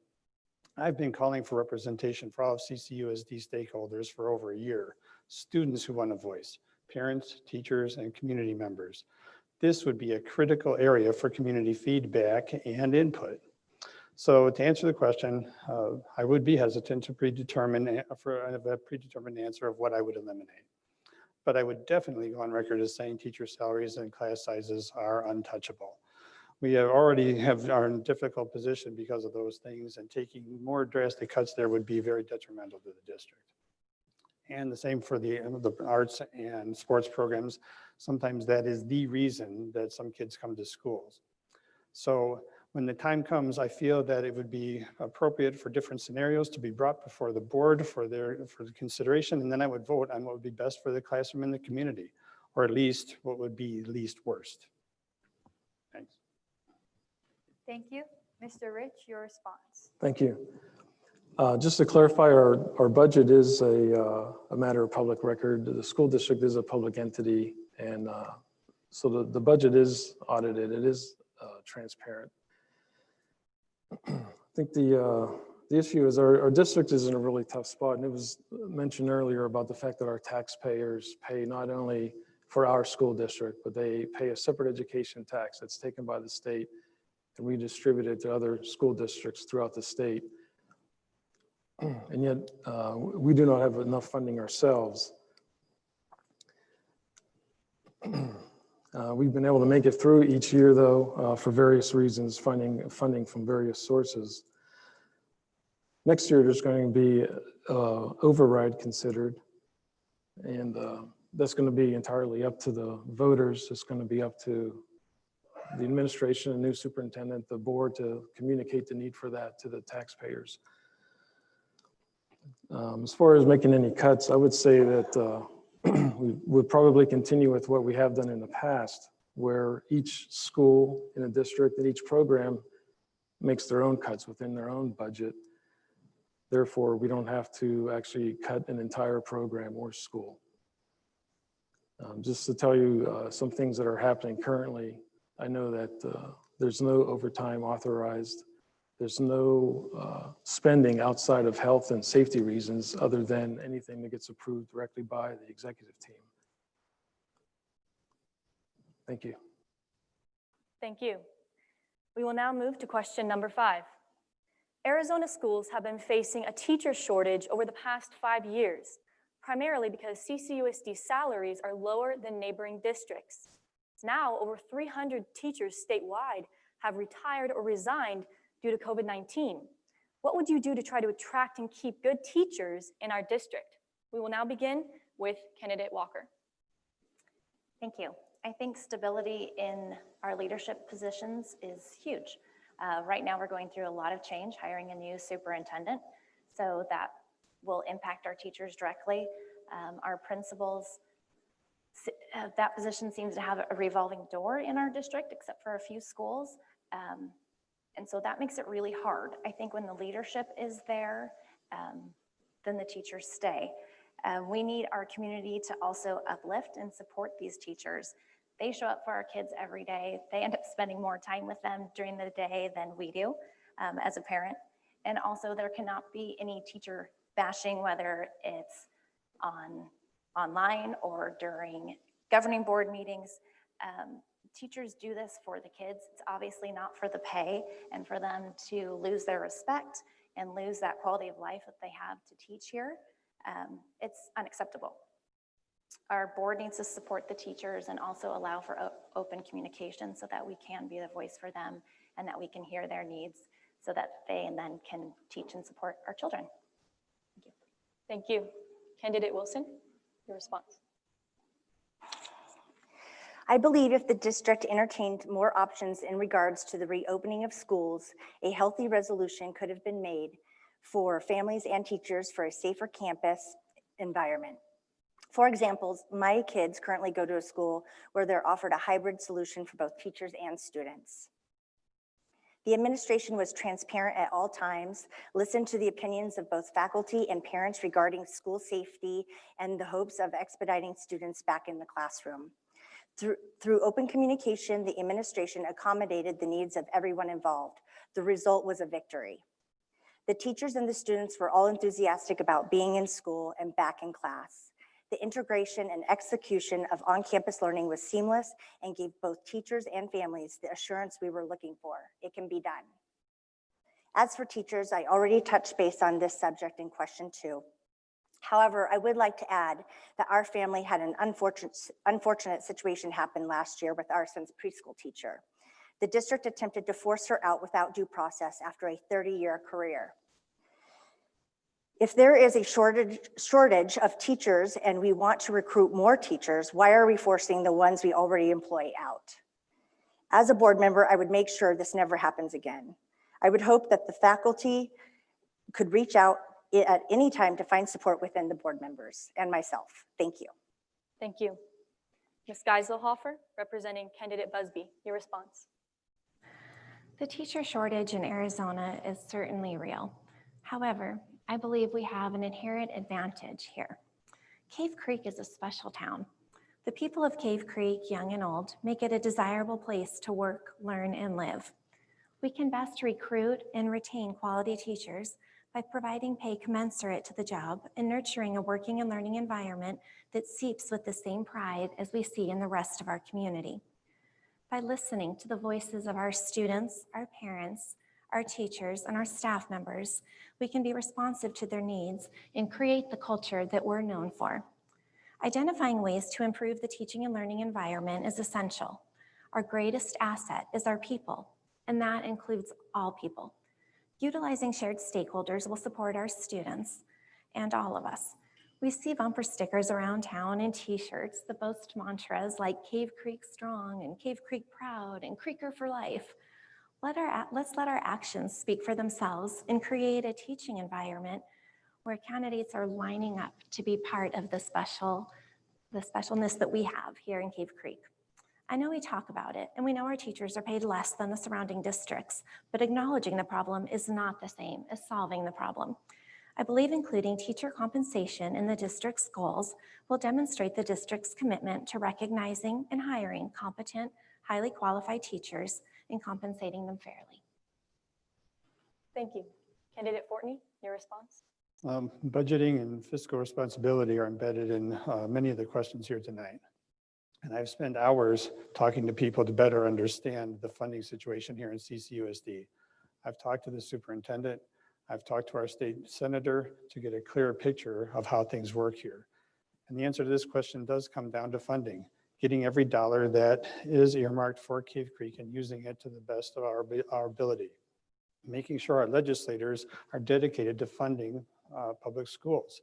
I've been calling for representation for all of CCUSD stakeholders for over a year. Students who want a voice, parents, teachers, and community members. This would be a critical area for community feedback and input. So to answer the question, I would be hesitant to predetermine a predetermined answer of what I would eliminate. But I would definitely go on record as saying teacher salaries and class sizes are untouchable. We already are in a difficult position because of those things, and taking more drastic cuts there would be very detrimental to the district. And the same for the arts and sports programs. Sometimes that is the reason that some kids come to schools. So when the time comes, I feel that it would be appropriate for different scenarios to be brought before the board for the consideration, and then I would vote on what would be best for the classroom and the community, or at least what would be least worst. Thanks. Thank you. Mr. Rich, your response. Thank you. Just to clarify, our budget is a matter of public record. The school district is a public entity, and so the budget is audited. It is transparent. I think the issue is our district is in a really tough spot, and it was mentioned earlier about the fact that our taxpayers pay not only for our school district, but they pay a separate education tax that's taken by the state and redistributed to other school districts throughout the state. And yet we do not have enough funding ourselves. We've been able to make it through each year, though, for various reasons, funding from various sources. Next year, there's going to be override considered, and that's going to be entirely up to the voters. It's going to be up to the administration, the new superintendent, the board to communicate the need for that to the taxpayers. As far as making any cuts, I would say that we would probably continue with what we have done in the past, where each school in a district and each program makes their own cuts within their own budget. Therefore, we don't have to actually cut an entire program or school. Just to tell you some things that are happening currently, I know that there's no overtime authorized. There's no spending outside of health and safety reasons other than anything that gets approved directly by the executive team. Thank you. Thank you. We will now move to question number 5. Arizona schools have been facing a teacher shortage over the past 5 years, primarily because CCUSD salaries are lower than neighboring districts. Now, over 300 teachers statewide have retired or resigned due to COVID-19. What would you do to try to attract and keep good teachers in our district? We will now begin with candidate Walker. Thank you. I think stability in our leadership positions is huge. Right now, we're going through a lot of change, hiring a new superintendent, so that will impact our teachers directly. Our principals, that position seems to have a revolving door in our district, except for a few schools. And so that makes it really hard. I think when the leadership is there, then the teachers stay. We need our community to also uplift and support these teachers. They show up for our kids every day. They end up spending more time with them during the day than we do as a parent. And also there cannot be any teacher bashing, whether it's online or during governing board meetings. Teachers do this for the kids. It's obviously not for the pay and for them to lose their respect and lose that quality of life that they have to teach here. It's unacceptable. Our board needs to support the teachers and also allow for open communication so that we can be the voice for them and that we can hear their needs so that they then can teach and support our children. Thank you. Thank you. Candidate Wilson, your response. I believe if the district entertained more options in regards to the reopening of schools, a healthy resolution could have been made for families and teachers for a safer campus environment. For example, my kids currently go to a school where they're offered a hybrid solution for both teachers and students. The administration was transparent at all times, listened to the opinions of both faculty and parents regarding school safety and the hopes of expediting students back in the classroom. Through open communication, the administration accommodated the needs of everyone involved. The result was a victory. The teachers and the students were all enthusiastic about being in school and back in class. The integration and execution of on-campus learning was seamless and gave both teachers and families the assurance we were looking for. It can be done. As for teachers, I already touched base on this subject in question 2. However, I would like to add that our family had an unfortunate situation happen last year with our son's preschool teacher. The district attempted to force her out without due process after a 30-year career. If there is a shortage of teachers and we want to recruit more teachers, why are we forcing the ones we already employ out? As a board member, I would make sure this never happens again. I would hope that the faculty could reach out at any time to find support within the board members and myself. Thank you. Thank you. Ms. Geiselhofer, representing candidate Busby, your response. The teacher shortage in Arizona is certainly real. However, I believe we have an inherent advantage here. Cave Creek is a special town. The people of Cave Creek, young and old, make it a desirable place to work, learn, and live. We can best recruit and retain quality teachers by providing pay commensurate to the job and nurturing a working and learning environment that seeps with the same pride as we see in the rest of our community. By listening to the voices of our students, our parents, our teachers, and our staff members, we can be responsive to their needs and create the culture that we're known for. Identifying ways to improve the teaching and learning environment is essential. Our greatest asset is our people, and that includes all people. Utilizing shared stakeholders will support our students and all of us. We see bumper stickers around town and t-shirts that boast mantras like Cave Creek Strong and Cave Creek Proud and Creeker for Life. Let's let our actions speak for themselves and create a teaching environment where candidates are lining up to be part of the specialness that we have here in Cave Creek. I know we talk about it, and we know our teachers are paid less than the surrounding districts, but acknowledging the problem is not the same as solving the problem. I believe including teacher compensation in the district's goals will demonstrate the district's commitment to recognizing and hiring competent, highly qualified teachers and compensating them fairly. Thank you. Candidate Fortney, your response? Budgeting and fiscal responsibility are embedded in many of the questions here tonight. And I've spent hours talking to people to better understand the funding situation here in CCUSD. I've talked to the superintendent. I've talked to our state senator to get a clearer picture of how things work here. And the answer to this question does come down to funding, getting every dollar that is earmarked for Cave Creek and using it to the best of our ability. Making sure our legislators are dedicated to funding public schools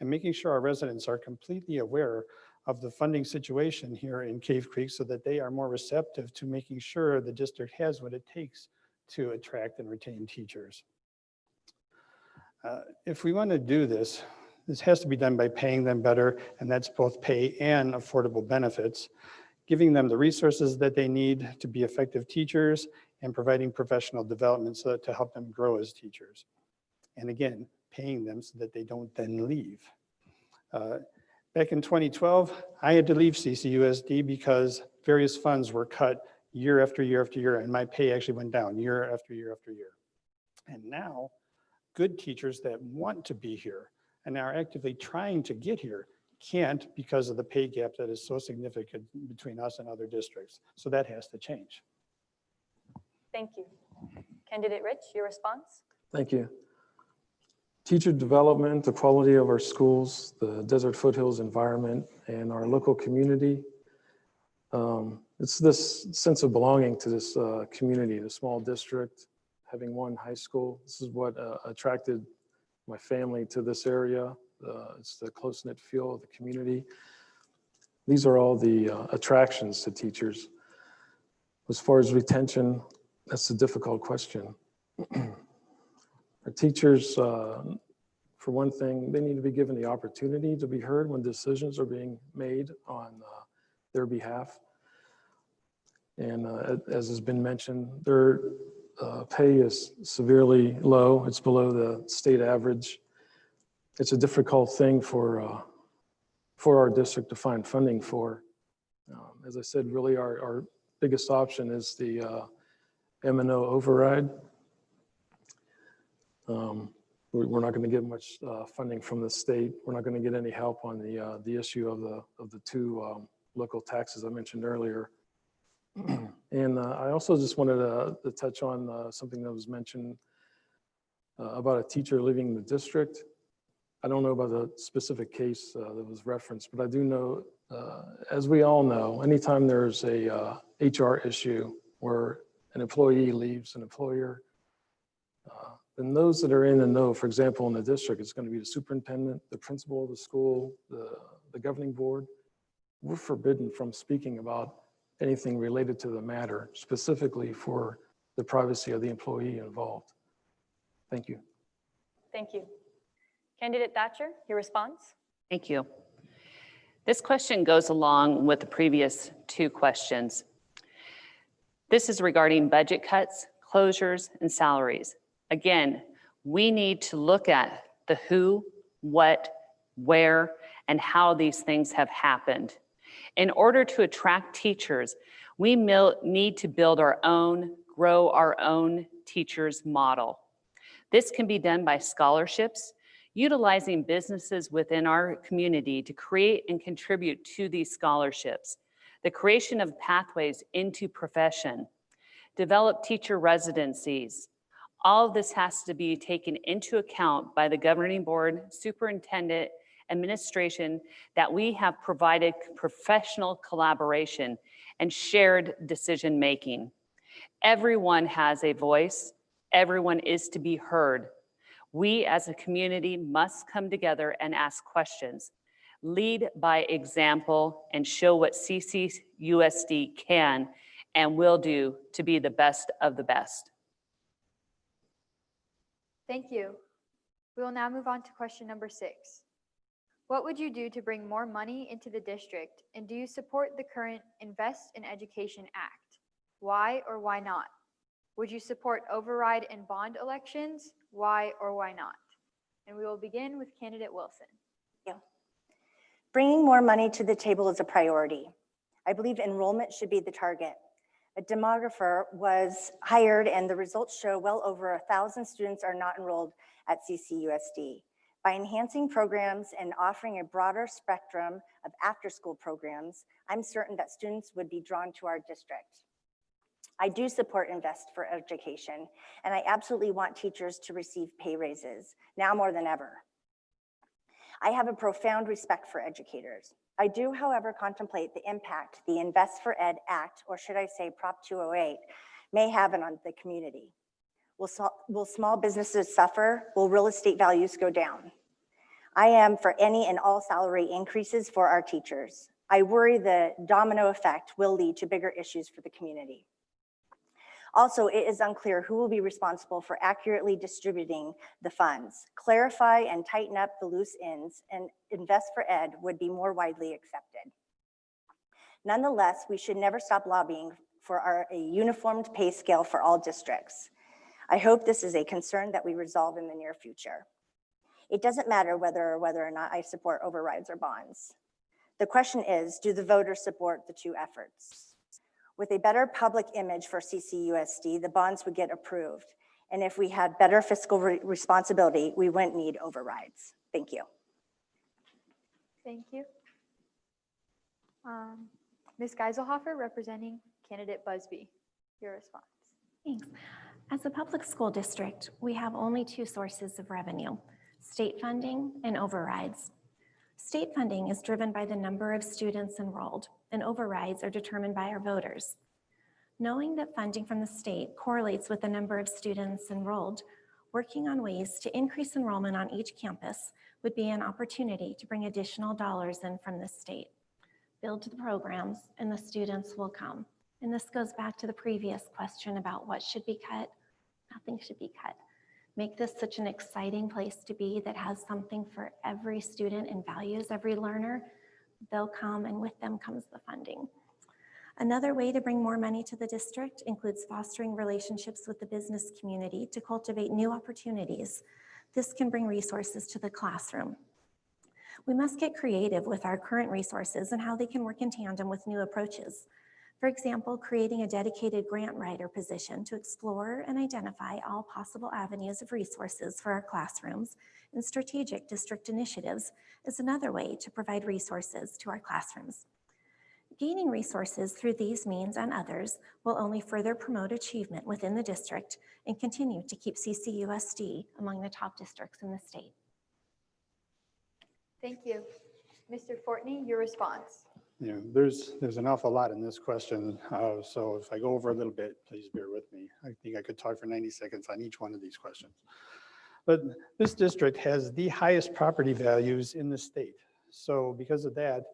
and making sure our residents are completely aware of the funding situation here in Cave Creek so that they are more receptive to making sure the district has what it takes to attract and retain teachers. If we want to do this, this has to be done by paying them better, and that's both pay and affordable benefits, giving them the resources that they need to be effective teachers, and providing professional development to help them grow as teachers. And again, paying them so that they don't then leave. Back in 2012, I had to leave CCUSD because various funds were cut year after year after year, and my pay actually went down year after year after year. And now, good teachers that want to be here and are actively trying to get here can't because of the pay gap that is so significant between us and other districts. So that has to change. Thank you. Candidate Rich, your response? Thank you. Teacher development, the quality of our schools, the Desert Foothills environment, and our local community. It's this sense of belonging to this community, the small district, having one high school. This is what attracted my family to this area. It's the close-knit feel of the community. These are all the attractions to teachers. As far as retention, that's a difficult question. Our teachers, for one thing, they need to be given the opportunity to be heard when decisions are being made on their behalf. And as has been mentioned, their pay is severely low. It's below the state average. It's a difficult thing for our district to find funding for. As I said, really our biggest option is the M&O override. We're not going to get much funding from the state. We're not going to get any help on the issue of the two local taxes I mentioned earlier. And I also just wanted to touch on something that was mentioned about a teacher leaving the district. I don't know about the specific case that was referenced, but I do know, as we all know, anytime there's a HR issue where an employee leaves an employer, then those that are in the know, for example, in the district, it's going to be the superintendent, the principal of the school, the governing board. We're forbidden from speaking about anything related to the matter, specifically for the privacy of the employee involved. Thank you. Thank you. Candidate Thatcher, your response? Thank you. This question goes along with the previous two questions. This is regarding budget cuts, closures, and salaries. Again, we need to look at the who, what, where, and how these things have happened. In order to attract teachers, we need to build our own, grow our own teachers model. This can be done by scholarships, utilizing businesses within our community to create and contribute to these scholarships, the creation of pathways into profession, develop teacher residencies. All of this has to be taken into account by the governing board, superintendent, administration that we have provided professional collaboration and shared decision-making. Everyone has a voice. Everyone is to be heard. We as a community must come together and ask questions, lead by example, and show what CCUSD can and will do to be the best of the best. Thank you. We will now move on to question number 6. What would you do to bring more money into the district, and do you support the current Invest in Education Act? Why or why not? Would you support override and bond elections? Why or why not? And we will begin with candidate Wilson. Thank you. Bringing more money to the table is a priority. I believe enrollment should be the target. A demographer was hired and the results show well over 1,000 students are not enrolled at CCUSD. By enhancing programs and offering a broader spectrum of after-school programs, I'm certain that students would be drawn to our district. I do support Invest for Education, and I absolutely want teachers to receive pay raises, now more than ever. I have a profound respect for educators. I do, however, contemplate the impact the Invest for Ed Act, or should I say Prop 208, may have on the community. Will small businesses suffer? Will real estate values go down? I am for any and all salary increases for our teachers. I worry the domino effect will lead to bigger issues for the community. Also, it is unclear who will be responsible for accurately distributing the funds. Clarify and tighten up the loose ends, and Invest for Ed would be more widely accepted. Nonetheless, we should never stop lobbying for a uniformed pay scale for all districts. I hope this is a concern that we resolve in the near future. It doesn't matter whether or not I support overrides or bonds. The question is, do the voters support the two efforts? With a better public image for CCUSD, the bonds would get approved. And if we had better fiscal responsibility, we wouldn't need overrides. Thank you. Thank you. Ms. Geiselhofer, representing candidate Busby, your response. Thanks. As a public school district, we have only two sources of revenue: state funding and overrides. State funding is driven by the number of students enrolled, and overrides are determined by our voters. Knowing that funding from the state correlates with the number of students enrolled, working on ways to increase enrollment on each campus would be an opportunity to bring additional dollars in from the state. Build the programs and the students will come. And this goes back to the previous question about what should be cut. Nothing should be cut. Make this such an exciting place to be that has something for every student and values every learner. They'll come, and with them comes the funding. Another way to bring more money to the district includes fostering relationships with the business community to cultivate new opportunities. This can bring resources to the classroom. We must get creative with our current resources and how they can work in tandem with new approaches. For example, creating a dedicated grant writer position to explore and identify all possible avenues of resources for our classrooms, and strategic district initiatives is another way to provide resources to our classrooms. Gaining resources through these means and others will only further promote achievement within the district and continue to keep CCUSD among the top districts in the state. Thank you. Mr. Fortney, your response. You know, there's an awful lot in this question, so if I go over a little bit, please bear with me. I think I could talk for 90 seconds on each one of these questions. But this district has the highest property values in the state. So because of that,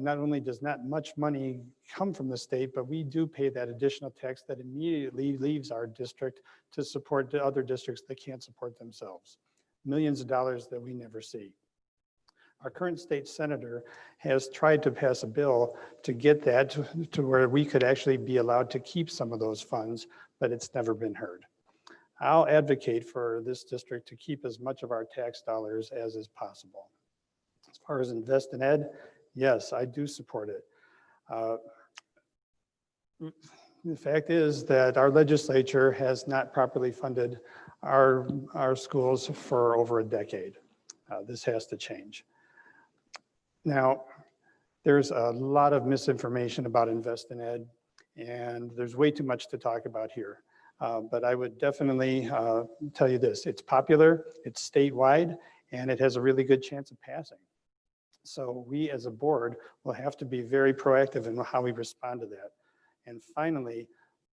not only does not much money come from the state, but we do pay that additional tax that immediately leaves our district to support the other districts that can't support themselves. Millions of dollars that we never see. Our current state senator has tried to pass a bill to get that to where we could actually be allowed to keep some of those funds, but it's never been heard. I'll advocate for this district to keep as much of our tax dollars as is possible. As far as Invest in Ed, yes, I do support it. The fact is that our legislature has not properly funded our schools for over a decade. This has to change. Now, there's a lot of misinformation about Invest in Ed, and there's way too much to talk about here. But I would definitely tell you this: it's popular, it's statewide, and it has a really good chance of passing. So we as a board will have to be very proactive in how we respond to that. And finally,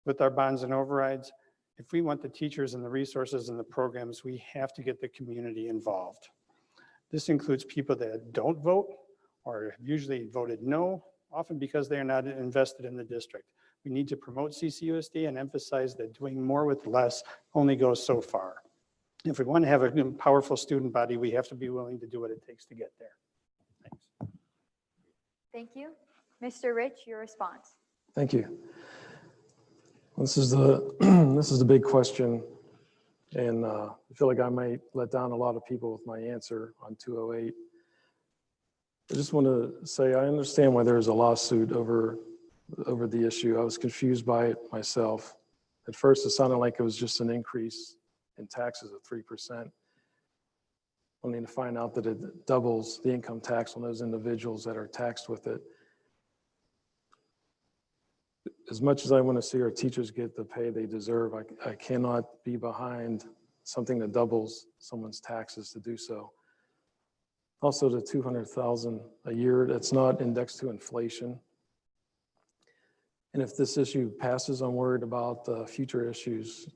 with our bonds and overrides, if we want the teachers and the resources and the programs, we have to get the community involved. This includes people that don't vote or have usually voted no, often because they are not invested in the district. We need to promote CCUSD and emphasize that doing more with less only goes so far. If we want to have a powerful student body, we have to be willing to do what it takes to get there. Thanks. Thank you. Mr. Rich, your response. Thank you. This is the this is the big question, and I feel like I might let down a lot of people with my answer on 208. I just want to say I understand why there's a lawsuit over the issue. I was confused by it myself. At first, it sounded like it was just an increase in taxes of 3%, only to find out that it doubles the income tax on those individuals that are taxed with it. As much as I want to see our teachers get the pay they deserve, I cannot be behind something that doubles someone's taxes to do so. Also, the $200,000 a year, that's not indexed to inflation. And if this issue passes, I'm worried about future issues.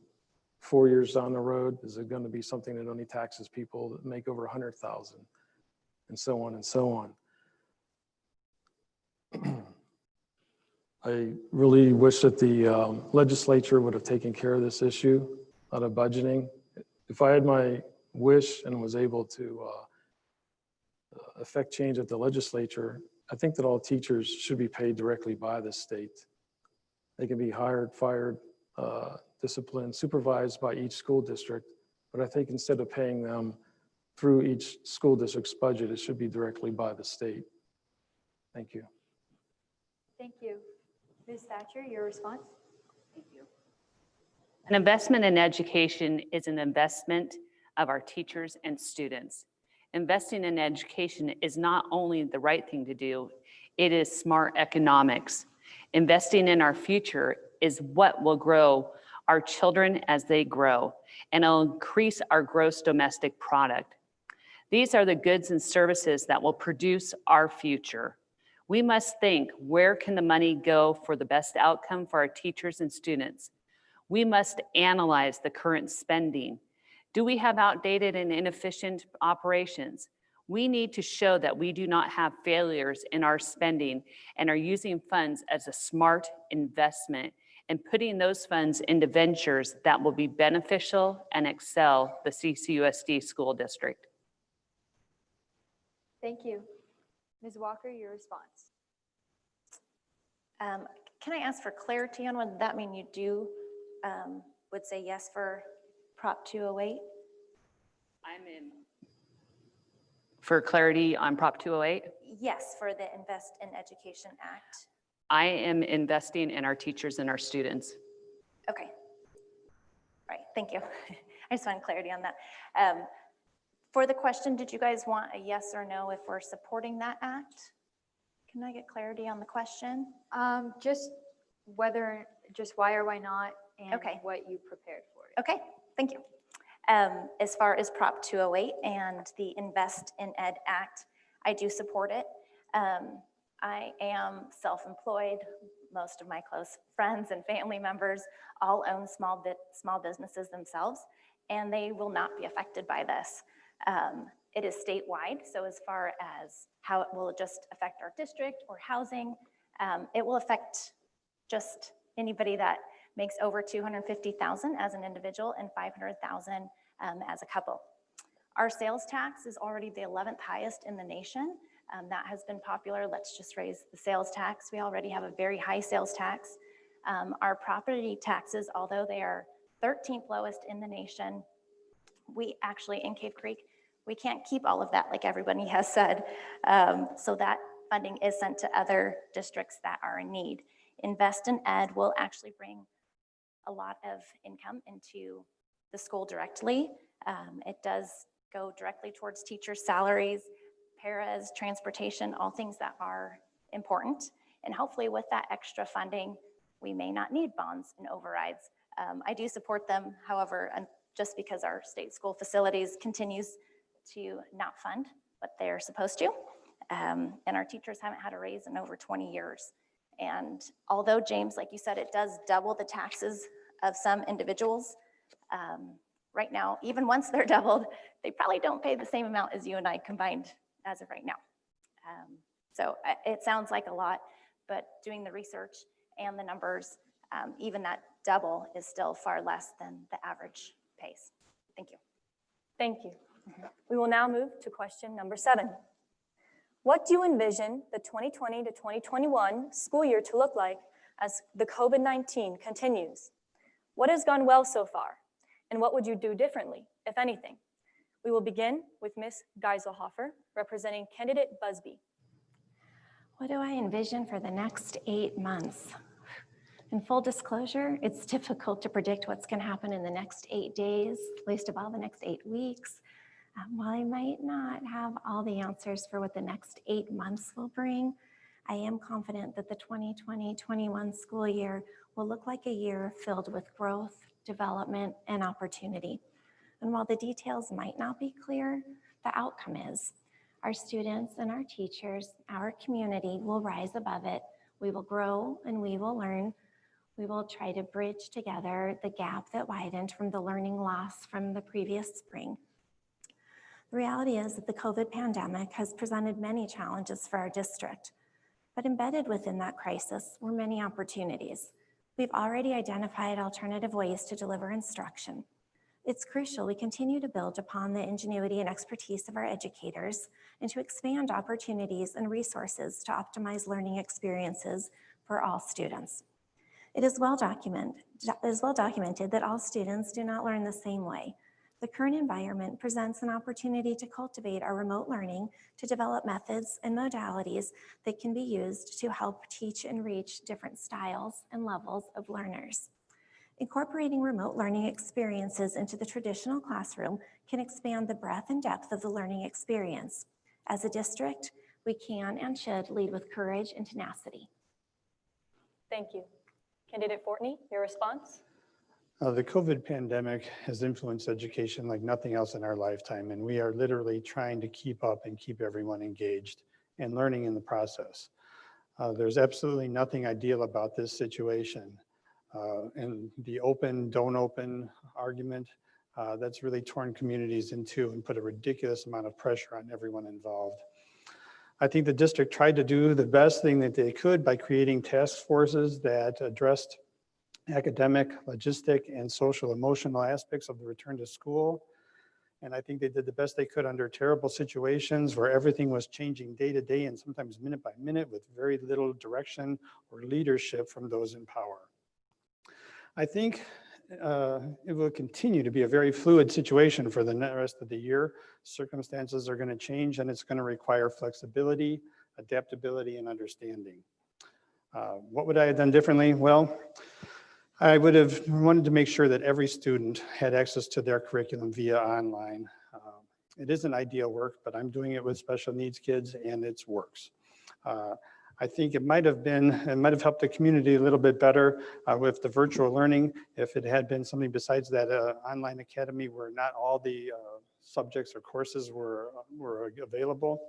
4 years down the road, is it going to be something that only taxes people that make over 100,000, and so on and so on. I really wish that the legislature would have taken care of this issue out of budgeting. If I had my wish and was able to affect change at the legislature, I think that all teachers should be paid directly by the state. They can be hired, fired, disciplined, supervised by each school district, but I think instead of paying them through each school district's budget, it should be directly by the state. Thank you. Thank you. Ms. Thatcher, your response? Thank you. An investment in education is an investment of our teachers and students. Investing in education is not only the right thing to do, it is smart economics. Investing in our future is what will grow our children as they grow, and it'll increase our gross domestic product. These are the goods and services that will produce our future. We must think, where can the money go for the best outcome for our teachers and students? We must analyze the current spending. Do we have outdated and inefficient operations? We need to show that we do not have failures in our spending and are using funds as a smart investment and putting those funds into ventures that will be beneficial and excel the CCUSD school district. Thank you. Ms. Walker, your response. Can I ask for clarity on what that mean? You do would say yes for Prop 208? I'm in. For clarity on Prop 208? Yes, for the Invest in Education Act. I am investing in our teachers and our students. Okay. All right, thank you. I just wanted clarity on that. For the question, did you guys want a yes or no if we're supporting that act? Can I get clarity on the question? Just why or why not, and Okay. what you prepared for it. Okay, thank you. As far as Prop 208 and the Invest in Ed Act, I do support it. I am self-employed. Most of my close friends and family members all own small businesses themselves, and they will not be affected by this. It is statewide, so as far as how it will just affect our district or housing, it will affect just anybody that makes over $250,000 as an individual and $500,000 as a couple. Our sales tax is already the 11th highest in the nation. That has been popular. Let's just raise the sales tax. We already have a very high sales tax. Our property taxes, although they are 13th lowest in the nation, we actually, in Cave Creek, we can't keep all of that like everybody has said. So that funding is sent to other districts that are in need. Invest in Ed will actually bring a lot of income into the school directly. It does go directly towards teachers' salaries, paras, transportation, all things that are important. And hopefully with that extra funding, we may not need bonds and overrides. I do support them, however, just because our state school facilities continues to not fund what they're supposed to. And our teachers haven't had a raise in over 20 years. And although, James, like you said, it does double the taxes of some individuals, right now, even once they're doubled, they probably don't pay the same amount as you and I combined as of right now. So it sounds like a lot, but doing the research and the numbers, even that double is still far less than the average pays. Thank you. Thank you. We will now move to question number 7. What do you envision the 2020 to 2021 school year to look like as the COVID-19 continues? What has gone well so far? And what would you do differently, if anything? We will begin with Ms. Geiselhofer, representing candidate Busby. What do I envision for the next 8 months? In full disclosure, it's difficult to predict what's going to happen in the next 8 days, least of all the next 8 weeks. While I might not have all the answers for what the next 8 months will bring, I am confident that the 2020-21 school year will look like a year filled with growth, development, and opportunity. And while the details might not be clear, the outcome is. Our students and our teachers, our community will rise above it. We will grow and we will learn. We will try to bridge together the gap that widened from the learning loss from the previous spring. The reality is that the COVID pandemic has presented many challenges for our district, but embedded within that crisis were many opportunities. We've already identified alternative ways to deliver instruction. It's crucial we continue to build upon the ingenuity and expertise of our educators and to expand opportunities and resources to optimize learning experiences for all students. It is well documented that all students do not learn the same way. The current environment presents an opportunity to cultivate our remote learning, to develop methods and modalities that can be used to help teach and reach different styles and levels of learners. Incorporating remote learning experiences into the traditional classroom can expand the breadth and depth of the learning experience. As a district, we can and should lead with courage and tenacity. Thank you. Candidate Fortney, your response? The COVID pandemic has influenced education like nothing else in our lifetime, and we are literally trying to keep up and keep everyone engaged and learning in the process. There's absolutely nothing ideal about this situation. And the open, don't open argument, that's really torn communities in two and put a ridiculous amount of pressure on everyone involved. I think the district tried to do the best thing that they could by creating task forces that addressed academic, logistic, and social emotional aspects of the return to school. And I think they did the best they could under terrible situations where everything was changing day to day and sometimes minute by minute with very little direction or leadership from those in power. I think it will continue to be a very fluid situation for the rest of the year. Circumstances are going to change and it's going to require flexibility, adaptability, and understanding. What would I have done differently? Well, I would have wanted to make sure that every student had access to their curriculum via online. It isn't ideal work, but I'm doing it with special needs kids and it works. I think it might have helped the community a little bit better with the virtual learning if it had been something besides that online academy where not all the subjects or courses were available.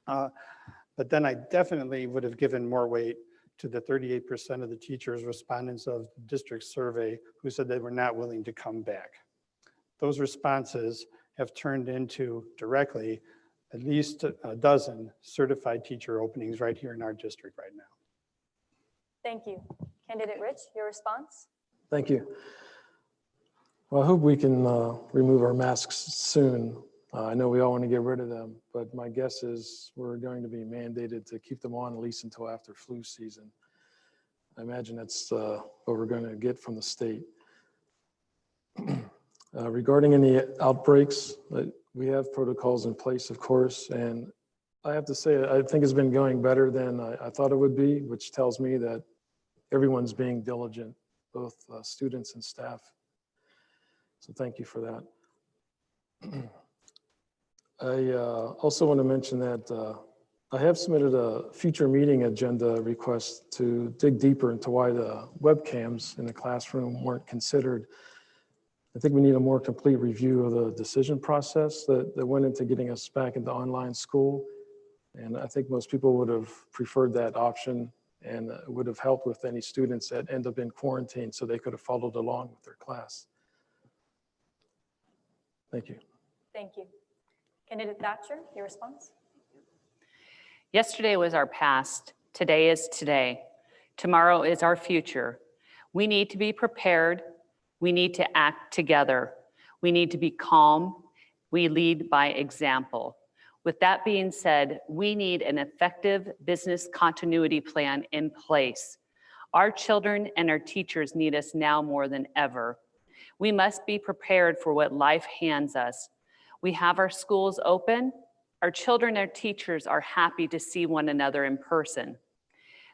But then I definitely would have given more weight to the 38% of the teachers respondents of the district survey who said they were not willing to come back. Those responses have turned into directly at least a dozen certified teacher openings right here in our district right now. Thank you. Candidate Rich, your response? Thank you. Well, I hope we can remove our masks soon. I know we all want to get rid of them, but my guess is we're going to be mandated to keep them on at least until after flu season. I imagine that's what we're going to get from the state. Regarding any outbreaks, we have protocols in place, of course, and I have to say, I think it's been going better than I thought it would be, which tells me that everyone's being diligent, both students and staff. So thank you for that. I also want to mention that I have submitted a future meeting agenda request to dig deeper into why the webcams in the classroom weren't considered. I think we need a more complete review of the decision process that went into getting us back into online school. And I think most people would have preferred that option, and it would have helped with any students that end up in quarantine so they could have followed along with their class. Thank you. Thank you. Candidate Thatcher, your response? Yesterday was our past. Today is today. Tomorrow is our future. We need to be prepared. We need to act together. We need to be calm. We lead by example. With that being said, we need an effective business continuity plan in place. Our children and our teachers need us now more than ever. We must be prepared for what life hands us. We have our schools open. Our children and our teachers are happy to see one another in person.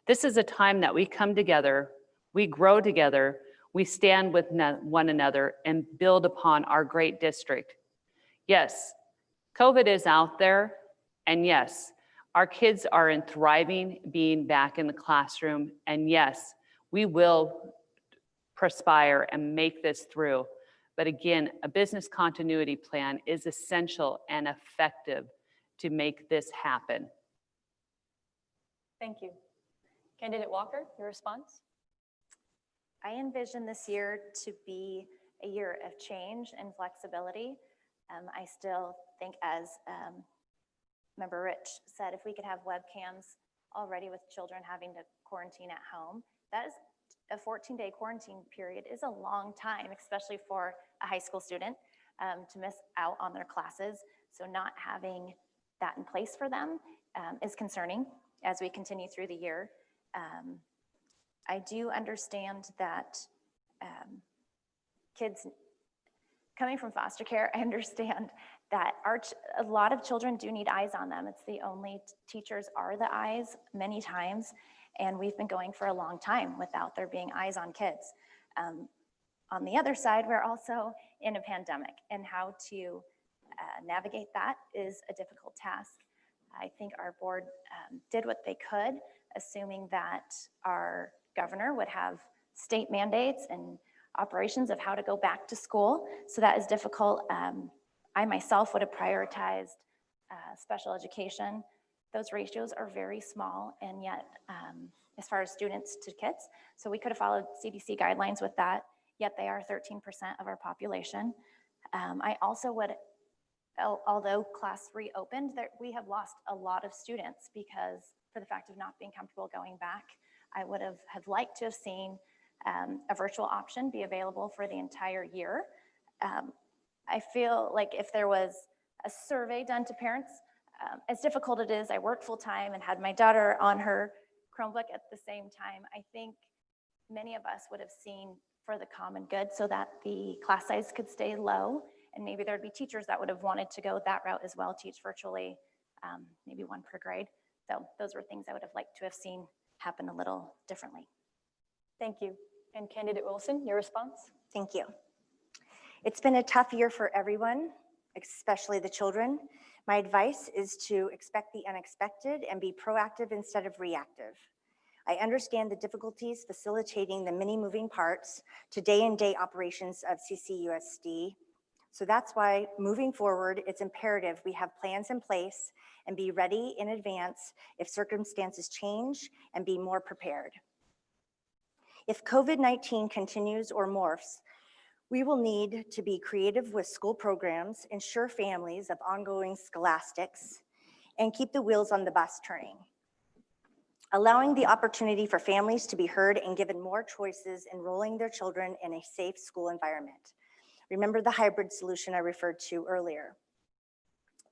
This is a time that we come together, we grow together, we stand with one another and build upon our great district. Yes, COVID is out there, and yes, our kids are in thriving being back in the classroom, and yes, we will perspire and make this through. But again, a business continuity plan is essential and effective to make this happen. Thank you. Candidate Walker, your response? I envision this year to be a year of change and flexibility. I still think, as Member Rich said, if we could have webcams already with children having to quarantine at home, that is a 14-day quarantine period is a long time, especially for a high school student to miss out on their classes. So not having that in place for them is concerning as we continue through the year. I do understand that kids coming from foster care, I understand that a lot of children do need eyes on them. It's the only teachers are the eyes many times, and we've been going for a long time without there being eyes on kids. On the other side, we're also in a pandemic, and how to navigate that is a difficult task. I think our board did what they could, assuming that our governor would have state mandates and operations of how to go back to school. So that is difficult. I myself would have prioritized special education. Those ratios are very small, and yet as far as students to kids. So we could have followed CDC guidelines with that, yet they are 13% of our population. I also would, although class reopened, we have lost a lot of students because for the fact of not being comfortable going back. I would have liked to have seen a virtual option be available for the entire year. I feel like if there was a survey done to parents, as difficult it is, I worked full time and had my daughter on her Chromebook at the same time. I think many of us would have seen for the common good so that the class size could stay low, and maybe there'd be teachers that would have wanted to go that route as well, teach virtually, maybe one per grade. So those were things I would have liked to have seen happen a little differently. Thank you. And Candidate Wilson, your response? Thank you. It's been a tough year for everyone, especially the children. My advice is to expect the unexpected and be proactive instead of reactive. I understand the difficulties facilitating the many moving parts to day-in-day operations of CCUSD. So that's why moving forward, it's imperative we have plans in place and be ready in advance if circumstances change and be more prepared. If COVID-19 continues or morphs, we will need to be creative with school programs, ensure families of ongoing scholastics, and keep the wheels on the bus turning. Allowing the opportunity for families to be heard and given more choices enrolling their children in a safe school environment. Remember the hybrid solution I referred to earlier.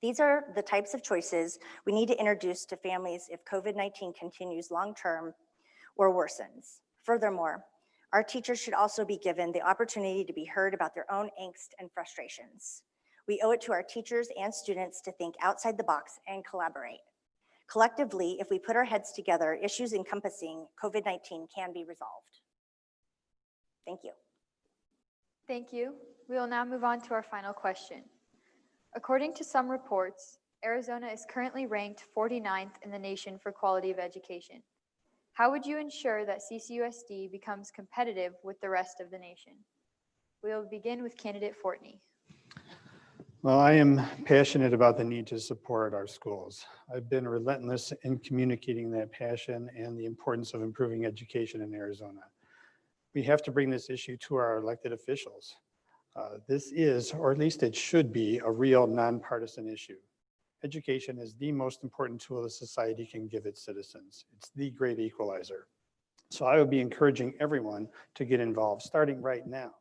These are the types of choices we need to introduce to families if COVID-19 continues long-term or worsens. Furthermore, our teachers should also be given the opportunity to be heard about their own angst and frustrations. We owe it to our teachers and students to think outside the box and collaborate. Collectively, if we put our heads together, issues encompassing COVID-19 can be resolved. Thank you. Thank you. We will now move on to our final question. According to some reports, Arizona is currently ranked 49th in the nation for quality of education. How would you ensure that CCUSD becomes competitive with the rest of the nation? We will begin with candidate Fortney. Well, I am passionate about the need to support our schools. I've been relentless in communicating that passion and the importance of improving education in Arizona. We have to bring this issue to our elected officials. This is, or at least it should be, a real nonpartisan issue. Education is the most important tool a society can give its citizens. It's the great equalizer. So I would be encouraging everyone to get involved, starting right now.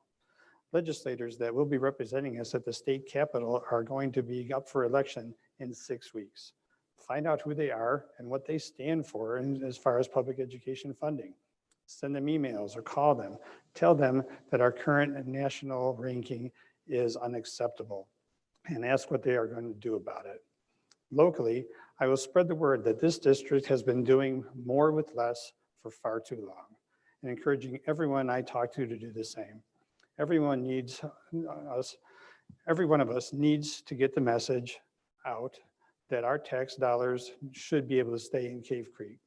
Legislators that will be representing us at the state capitol are going to be up for election in 6 weeks. Find out who they are and what they stand for as far as public education funding. Send them emails or call them. Tell them that our current national ranking is unacceptable and ask what they are going to do about it. Locally, I will spread the word that this district has been doing more with less for far too long, and encouraging everyone I talk to do the same. Every one of us needs to get the message out that our tax dollars should be able to stay in Cave Creek.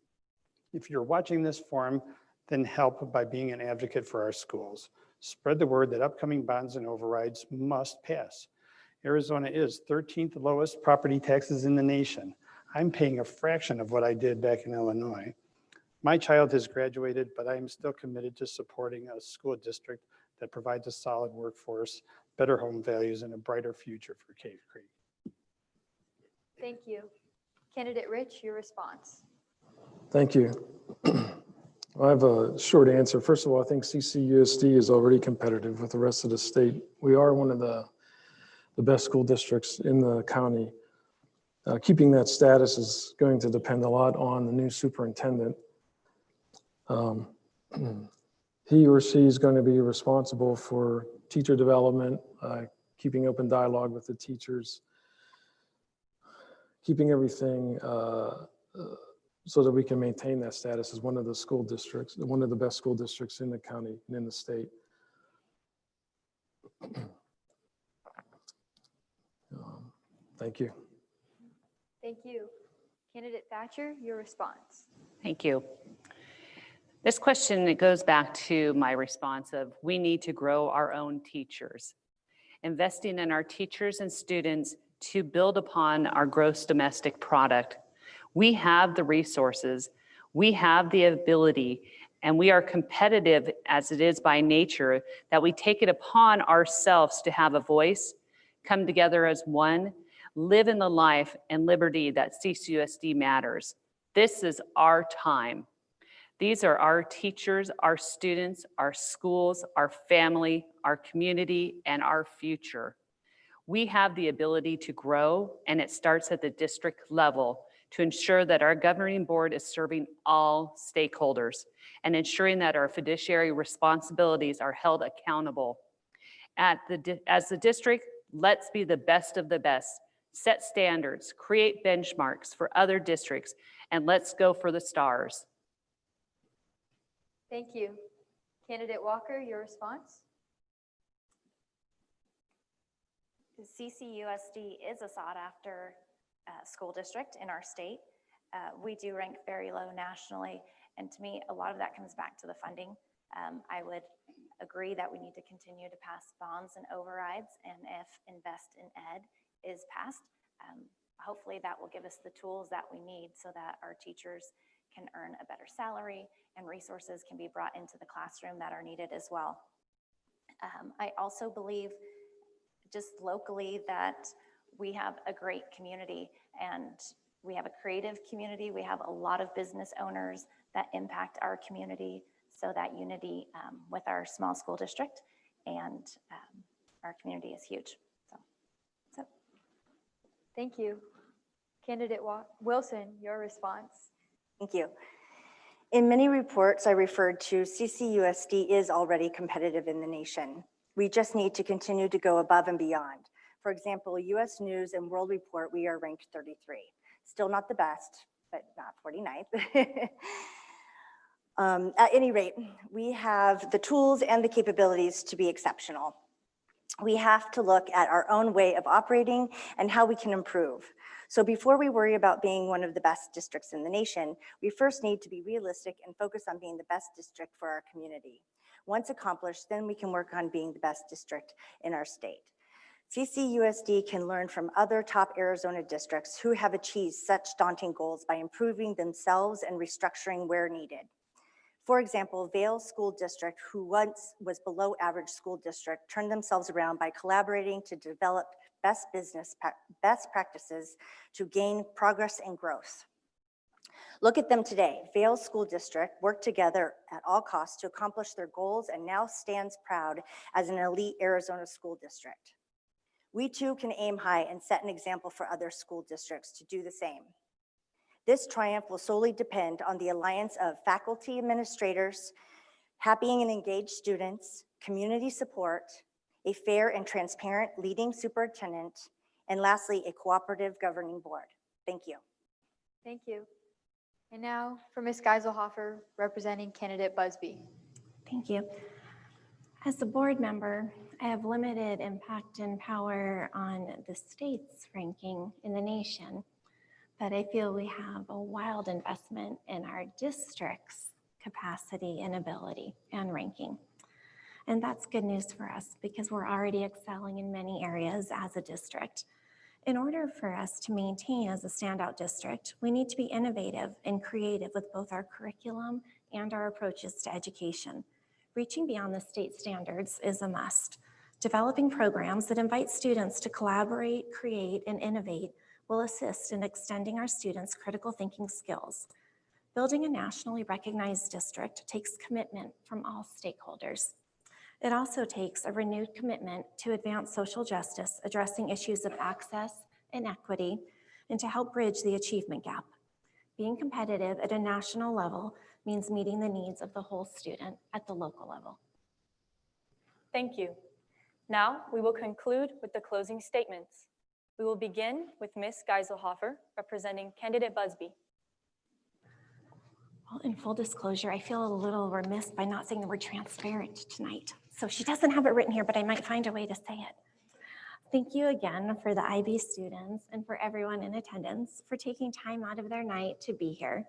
If you're watching this forum, then help by being an advocate for our schools. Spread the word that upcoming bonds and overrides must pass. Arizona is 13th lowest property taxes in the nation. I'm paying a fraction of what I did back in Illinois. My child has graduated, but I am still committed to supporting a school district that provides a solid workforce, better home values, and a brighter future for Cave Creek. Thank you. Candidate Rich, your response. Thank you. I have a short answer. First of all, I think CCUSD is already competitive with the rest of the state. We are one of the best school districts in the county. Keeping that status is going to depend a lot on the new superintendent. He or she is going to be responsible for teacher development, keeping open dialogue with the teachers, keeping everything so that we can maintain that status as one of the school districts, one of the best school districts in the county and in the state. Thank you. Thank you. Candidate Thatcher, your response. Thank you. This question, it goes back to my response of we need to grow our own teachers. Investing in our teachers and students to build upon our gross domestic product. We have the resources, we have the ability, and we are competitive as it is by nature, that we take it upon ourselves to have a voice, come together as one, live in the life and liberty that CCUSD matters. This is our time. These are our teachers, our students, our schools, our family, our community, and our future. We have the ability to grow, and it starts at the district level to ensure that our governing board is serving all stakeholders and ensuring that our fiduciary responsibilities are held accountable. As the district, let's be the best of the best, set standards, create benchmarks for other districts, and let's go for the stars. Thank you. Candidate Walker, your response. CCUSD is a sought-after school district in our state. We do rank very low nationally, and to me, a lot of that comes back to the funding. I would agree that we need to continue to pass bonds and overrides, and if Invest in Ed is passed, hopefully that will give us the tools that we need so that our teachers can earn a better salary and resources can be brought into the classroom that are needed as well. I also believe just locally that we have a great community, and we have a creative community. We have a lot of business owners that impact our community, so that unity with our small school district and our community is huge. So. Thank you. Candidate Wilson, your response. Thank you. In many reports I referred to, CCUSD is already competitive in the nation. We just need to continue to go above and beyond. For example, US News and World Report, we are ranked 33. Still not the best, but not 49th. At any rate, we have the tools and the capabilities to be exceptional. We have to look at our own way of operating and how we can improve. So before we worry about being one of the best districts in the nation, we first need to be realistic and focus on being the best district for our community. Once accomplished, then we can work on being the best district in our state. CCUSD can learn from other top Arizona districts who have achieved such daunting goals by improving themselves and restructuring where needed. For example, Vail School District, who once was below average school district, turned themselves around by collaborating to develop best practices to gain progress and growth. Look at them today. Vail School District worked together at all costs to accomplish their goals and now stands proud as an elite Arizona school district. We too can aim high and set an example for other school districts to do the same. This triumph will solely depend on the alliance of faculty, administrators, happy and engaged students, community support, a fair and transparent leading superintendent, and lastly, a cooperative governing board. Thank you. Thank you. And now for Ms. Geiselhofer, representing candidate Busby. Thank you. As a board member, I have limited impact and power on the state's ranking in the nation, but I feel we have a wild investment in our district's capacity and ability and ranking. And that's good news for us because we're already excelling in many areas as a district. In order for us to maintain as a standout district, we need to be innovative and creative with both our curriculum and our approaches to education. Reaching beyond the state standards is a must. Developing programs that invite students to collaborate, create, and innovate will assist in extending our students' critical thinking skills. Building a nationally recognized district takes commitment from all stakeholders. It also takes a renewed commitment to advance social justice, addressing issues of access and equity, and to help bridge the achievement gap. Being competitive at a national level means meeting the needs of the whole student at the local level. Thank you. Now we will conclude with the closing statements. We will begin with Ms. Geiselhofer, representing candidate Busby. Well, in full disclosure, I feel a little remiss by not saying the word transparent tonight. So she doesn't have it written here, but I might find a way to say it. Thank you again for the IB students and for everyone in attendance for taking time out of their night to be here.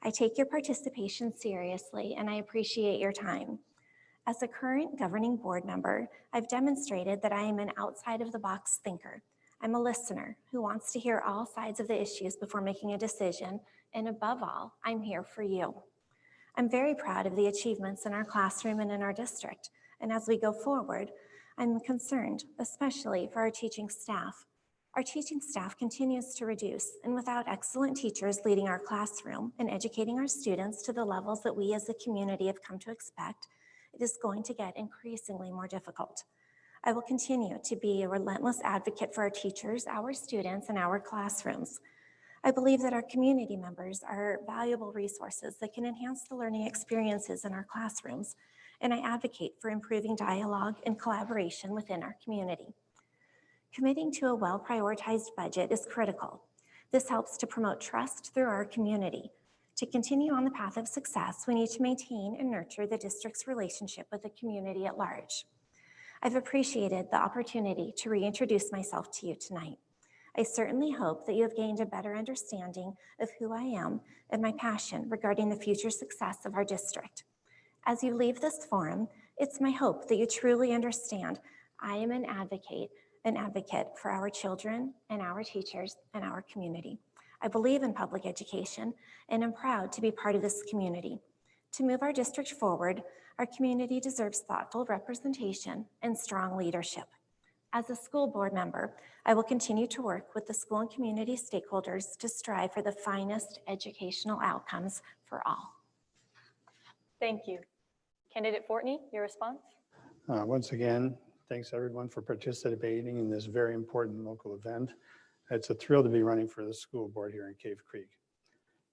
I take your participation seriously and I appreciate your time. As a current governing board member, I've demonstrated that I am an outside of the box thinker. I'm a listener who wants to hear all sides of the issues before making a decision, and above all, I'm here for you. I'm very proud of the achievements in our classroom and in our district, and as we go forward, I'm concerned, especially for our teaching staff. Our teaching staff continues to reduce, and without excellent teachers leading our classroom and educating our students to the levels that we as a community have come to expect, it is going to get increasingly more difficult. I will continue to be a relentless advocate for our teachers, our students, and our classrooms. I believe that our community members are valuable resources that can enhance the learning experiences in our classrooms, and I advocate for improving dialogue and collaboration within our community. Committing to a well-prioritized budget is critical. This helps to promote trust through our community. To continue on the path of success, we need to maintain and nurture the district's relationship with the community at large. I've appreciated the opportunity to reintroduce myself to you tonight. I certainly hope that you have gained a better understanding of who I am and my passion regarding the future success of our district. As you leave this forum, it's my hope that you truly understand I am an advocate for our children and our teachers and our community. I believe in public education and am proud to be part of this community. To move our district forward, our community deserves thoughtful representation and strong leadership. As a school board member, I will continue to work with the school and community stakeholders to strive for the finest educational outcomes for all. Thank you. Candidate Fortney, your response? Once again, thanks everyone for participating in this very important local event. It's a thrill to be running for the school board here in Cave Creek.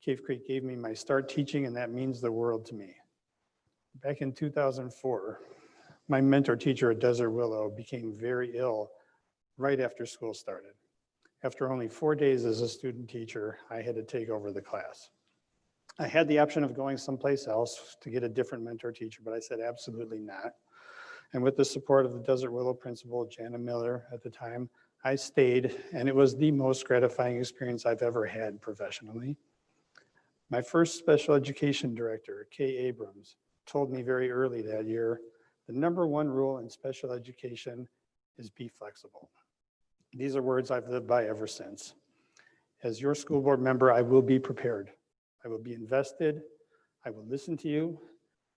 Cave Creek gave me my start teaching, and that means the world to me. Back in 2004, my mentor teacher at Desert Willow became very ill right after school started. After only 4 days as a student teacher, I had to take over the class. I had the option of going someplace else to get a different mentor teacher, but I said absolutely not. And with the support of the Desert Willow principal, Jana Miller at the time, I stayed, and it was the most gratifying experience I've ever had professionally. My first special education director, Kay Abrams, told me very early that year, the #1 rule in special education is be flexible. These are words I've lived by ever since. As your school board member, I will be prepared. I will be invested. I will listen to you,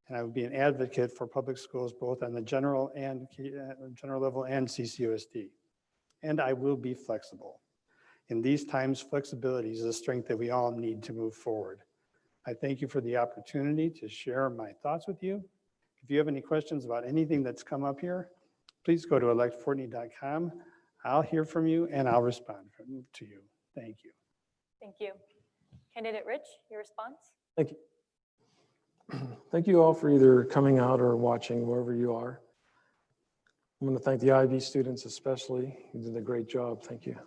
and I will be an advocate for public schools, both on the general level and CCUSD. And I will be flexible. In these times, flexibility is a strength that we all need to move forward. I thank you for the opportunity to share my thoughts with you. If you have any questions about anything that's come up here, please go to electfortney.com. I'll hear from you and I'll respond to you. Thank you. Thank you. Candidate Rich, your response? Thank you. Thank you all for either coming out or watching wherever you are. I'm going to thank the IB students especially. You did a great job. Thank you.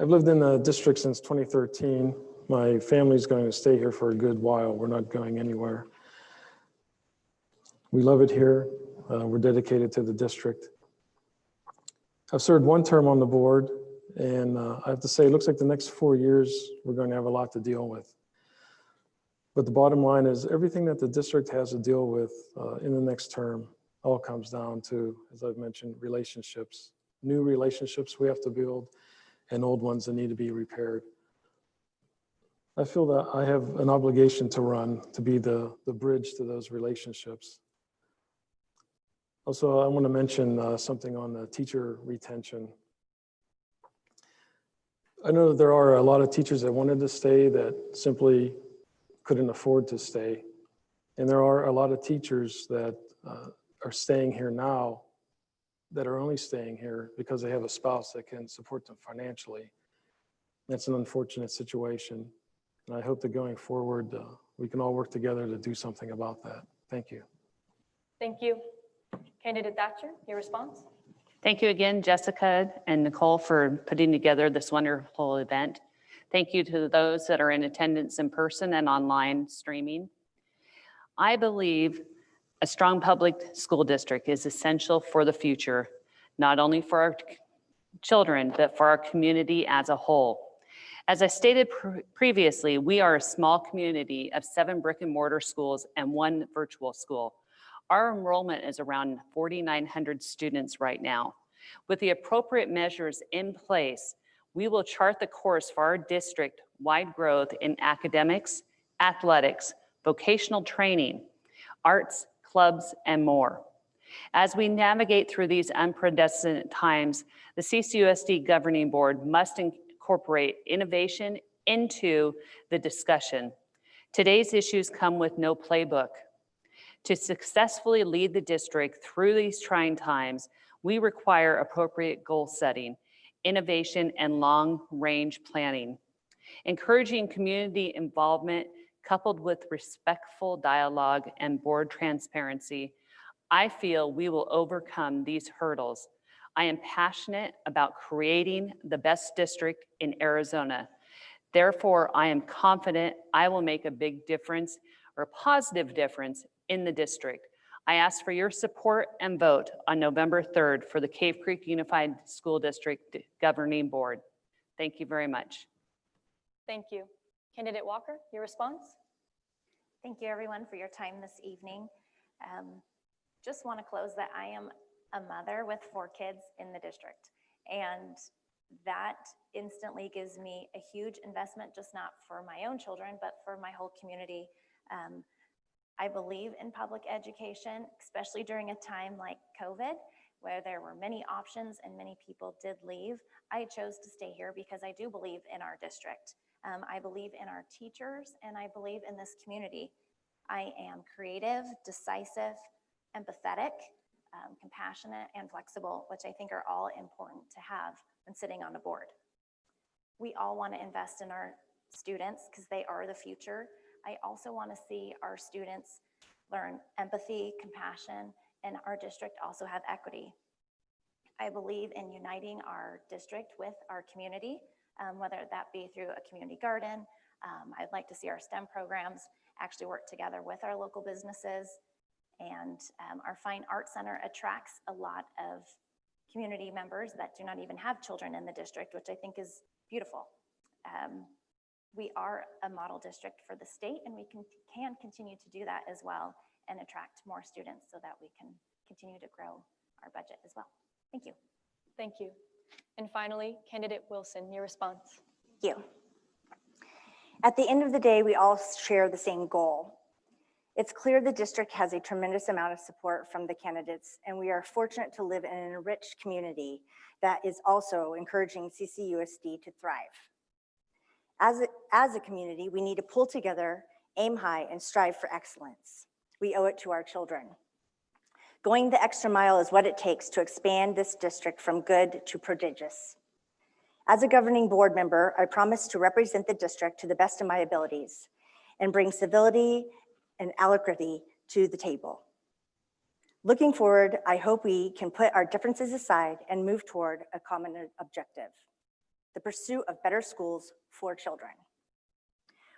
I've lived in the district since 2013. My family's going to stay here for a good while. We're not going anywhere. We love it here. We're dedicated to the district. I've served one term on the board, and I have to say, it looks like the next 4 years, we're going to have a lot to deal with. But the bottom line is everything that the district has to deal with in the next term all comes down to, as I've mentioned, relationships. New relationships we have to build and old ones that need to be repaired. I feel that I have an obligation to run to be the bridge to those relationships. Also, I want to mention something on the teacher retention. I know that there are a lot of teachers that wanted to stay that simply couldn't afford to stay. And there are a lot of teachers that are staying here now that are only staying here because they have a spouse that can support them financially. That's an unfortunate situation. And I hope that going forward, we can all work together to do something about that. Thank you. Thank you. Candidate Thatcher, your response? Thank you again, Jessica and Nicole, for putting together this wonderful event. Thank you to those that are in attendance in person and online streaming. I believe a strong public school district is essential for the future, not only for our children, but for our community as a whole. As I stated previously, we are a small community of 7 brick and mortar schools and 1 virtual school. Our enrollment is around 4,900 students right now. With the appropriate measures in place, we will chart the course for our district-wide growth in academics, athletics, vocational training, arts, clubs, and more. As we navigate through these unprecedented times, the CCUSD Governing Board must incorporate innovation into the discussion. Today's issues come with no playbook. To successfully lead the district through these trying times, we require appropriate goal setting, innovation, and long-range planning. Encouraging community involvement coupled with respectful dialogue and board transparency, I feel we will overcome these hurdles. I am passionate about creating the best district in Arizona. Therefore, I am confident I will make a big difference or a positive difference in the district. I ask for your support and vote on November 3rd for the Cave Creek Unified School District Governing Board. Thank you very much. Thank you. Candidate Walker, your response? Thank you, everyone, for your time this evening. Just want to close that I am a mother with 4 kids in the district, and that instantly gives me a huge investment, just not for my own children, but for my whole community. I believe in public education, especially during a time like COVID, where there were many options and many people did leave. I chose to stay here because I do believe in our district. I believe in our teachers, and I believe in this community. I am creative, decisive, empathetic, compassionate, and flexible, which I think are all important to have when sitting on a board. We all want to invest in our students because they are the future. I also want to see our students learn empathy, compassion, and our district also have equity. I believe in uniting our district with our community, whether that be through a community garden. I'd like to see our STEM programs actually work together with our local businesses. And our Fine Arts Center attracts a lot of community members that do not even have children in the district, which I think is beautiful. We are a model district for the state, and we can continue to do that as well and attract more students so that we can continue to grow our budget as well. Thank you. Thank you. And finally, candidate Wilson, your response. Thank you. At the end of the day, we all share the same goal. It's clear the district has a tremendous amount of support from the candidates, and we are fortunate to live in an enriched community that is also encouraging CCUSD to thrive. As a community, we need to pull together, aim high, and strive for excellence. We owe it to our children. Going the extra mile is what it takes to expand this district from good to prodigious. As a governing board member, I promise to represent the district to the best of my abilities and bring civility and alacrity to the table. Looking forward, I hope we can put our differences aside and move toward a common objective, the pursuit of better schools for children.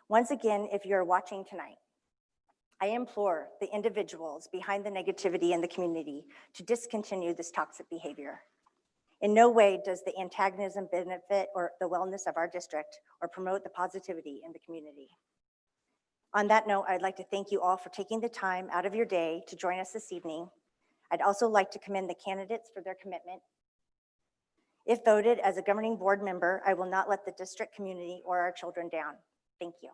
Once again, if you're watching tonight, I implore the individuals behind the negativity in the community to discontinue this toxic behavior. In no way does the antagonism benefit or the wellness of our district or promote the positivity in the community. On that note, I'd like to thank you all for taking the time out of your day to join us this evening. I'd also like to commend the candidates for their commitment. If voted as a governing board member, I will not let the district community or our children down. Thank you.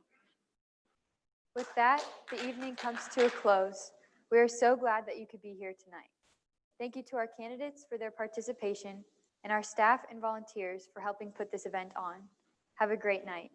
With that, the evening comes to a close. We are so glad that you could be here tonight. Thank you to our candidates for their participation and our staff and volunteers for helping put this event on. Have a great night.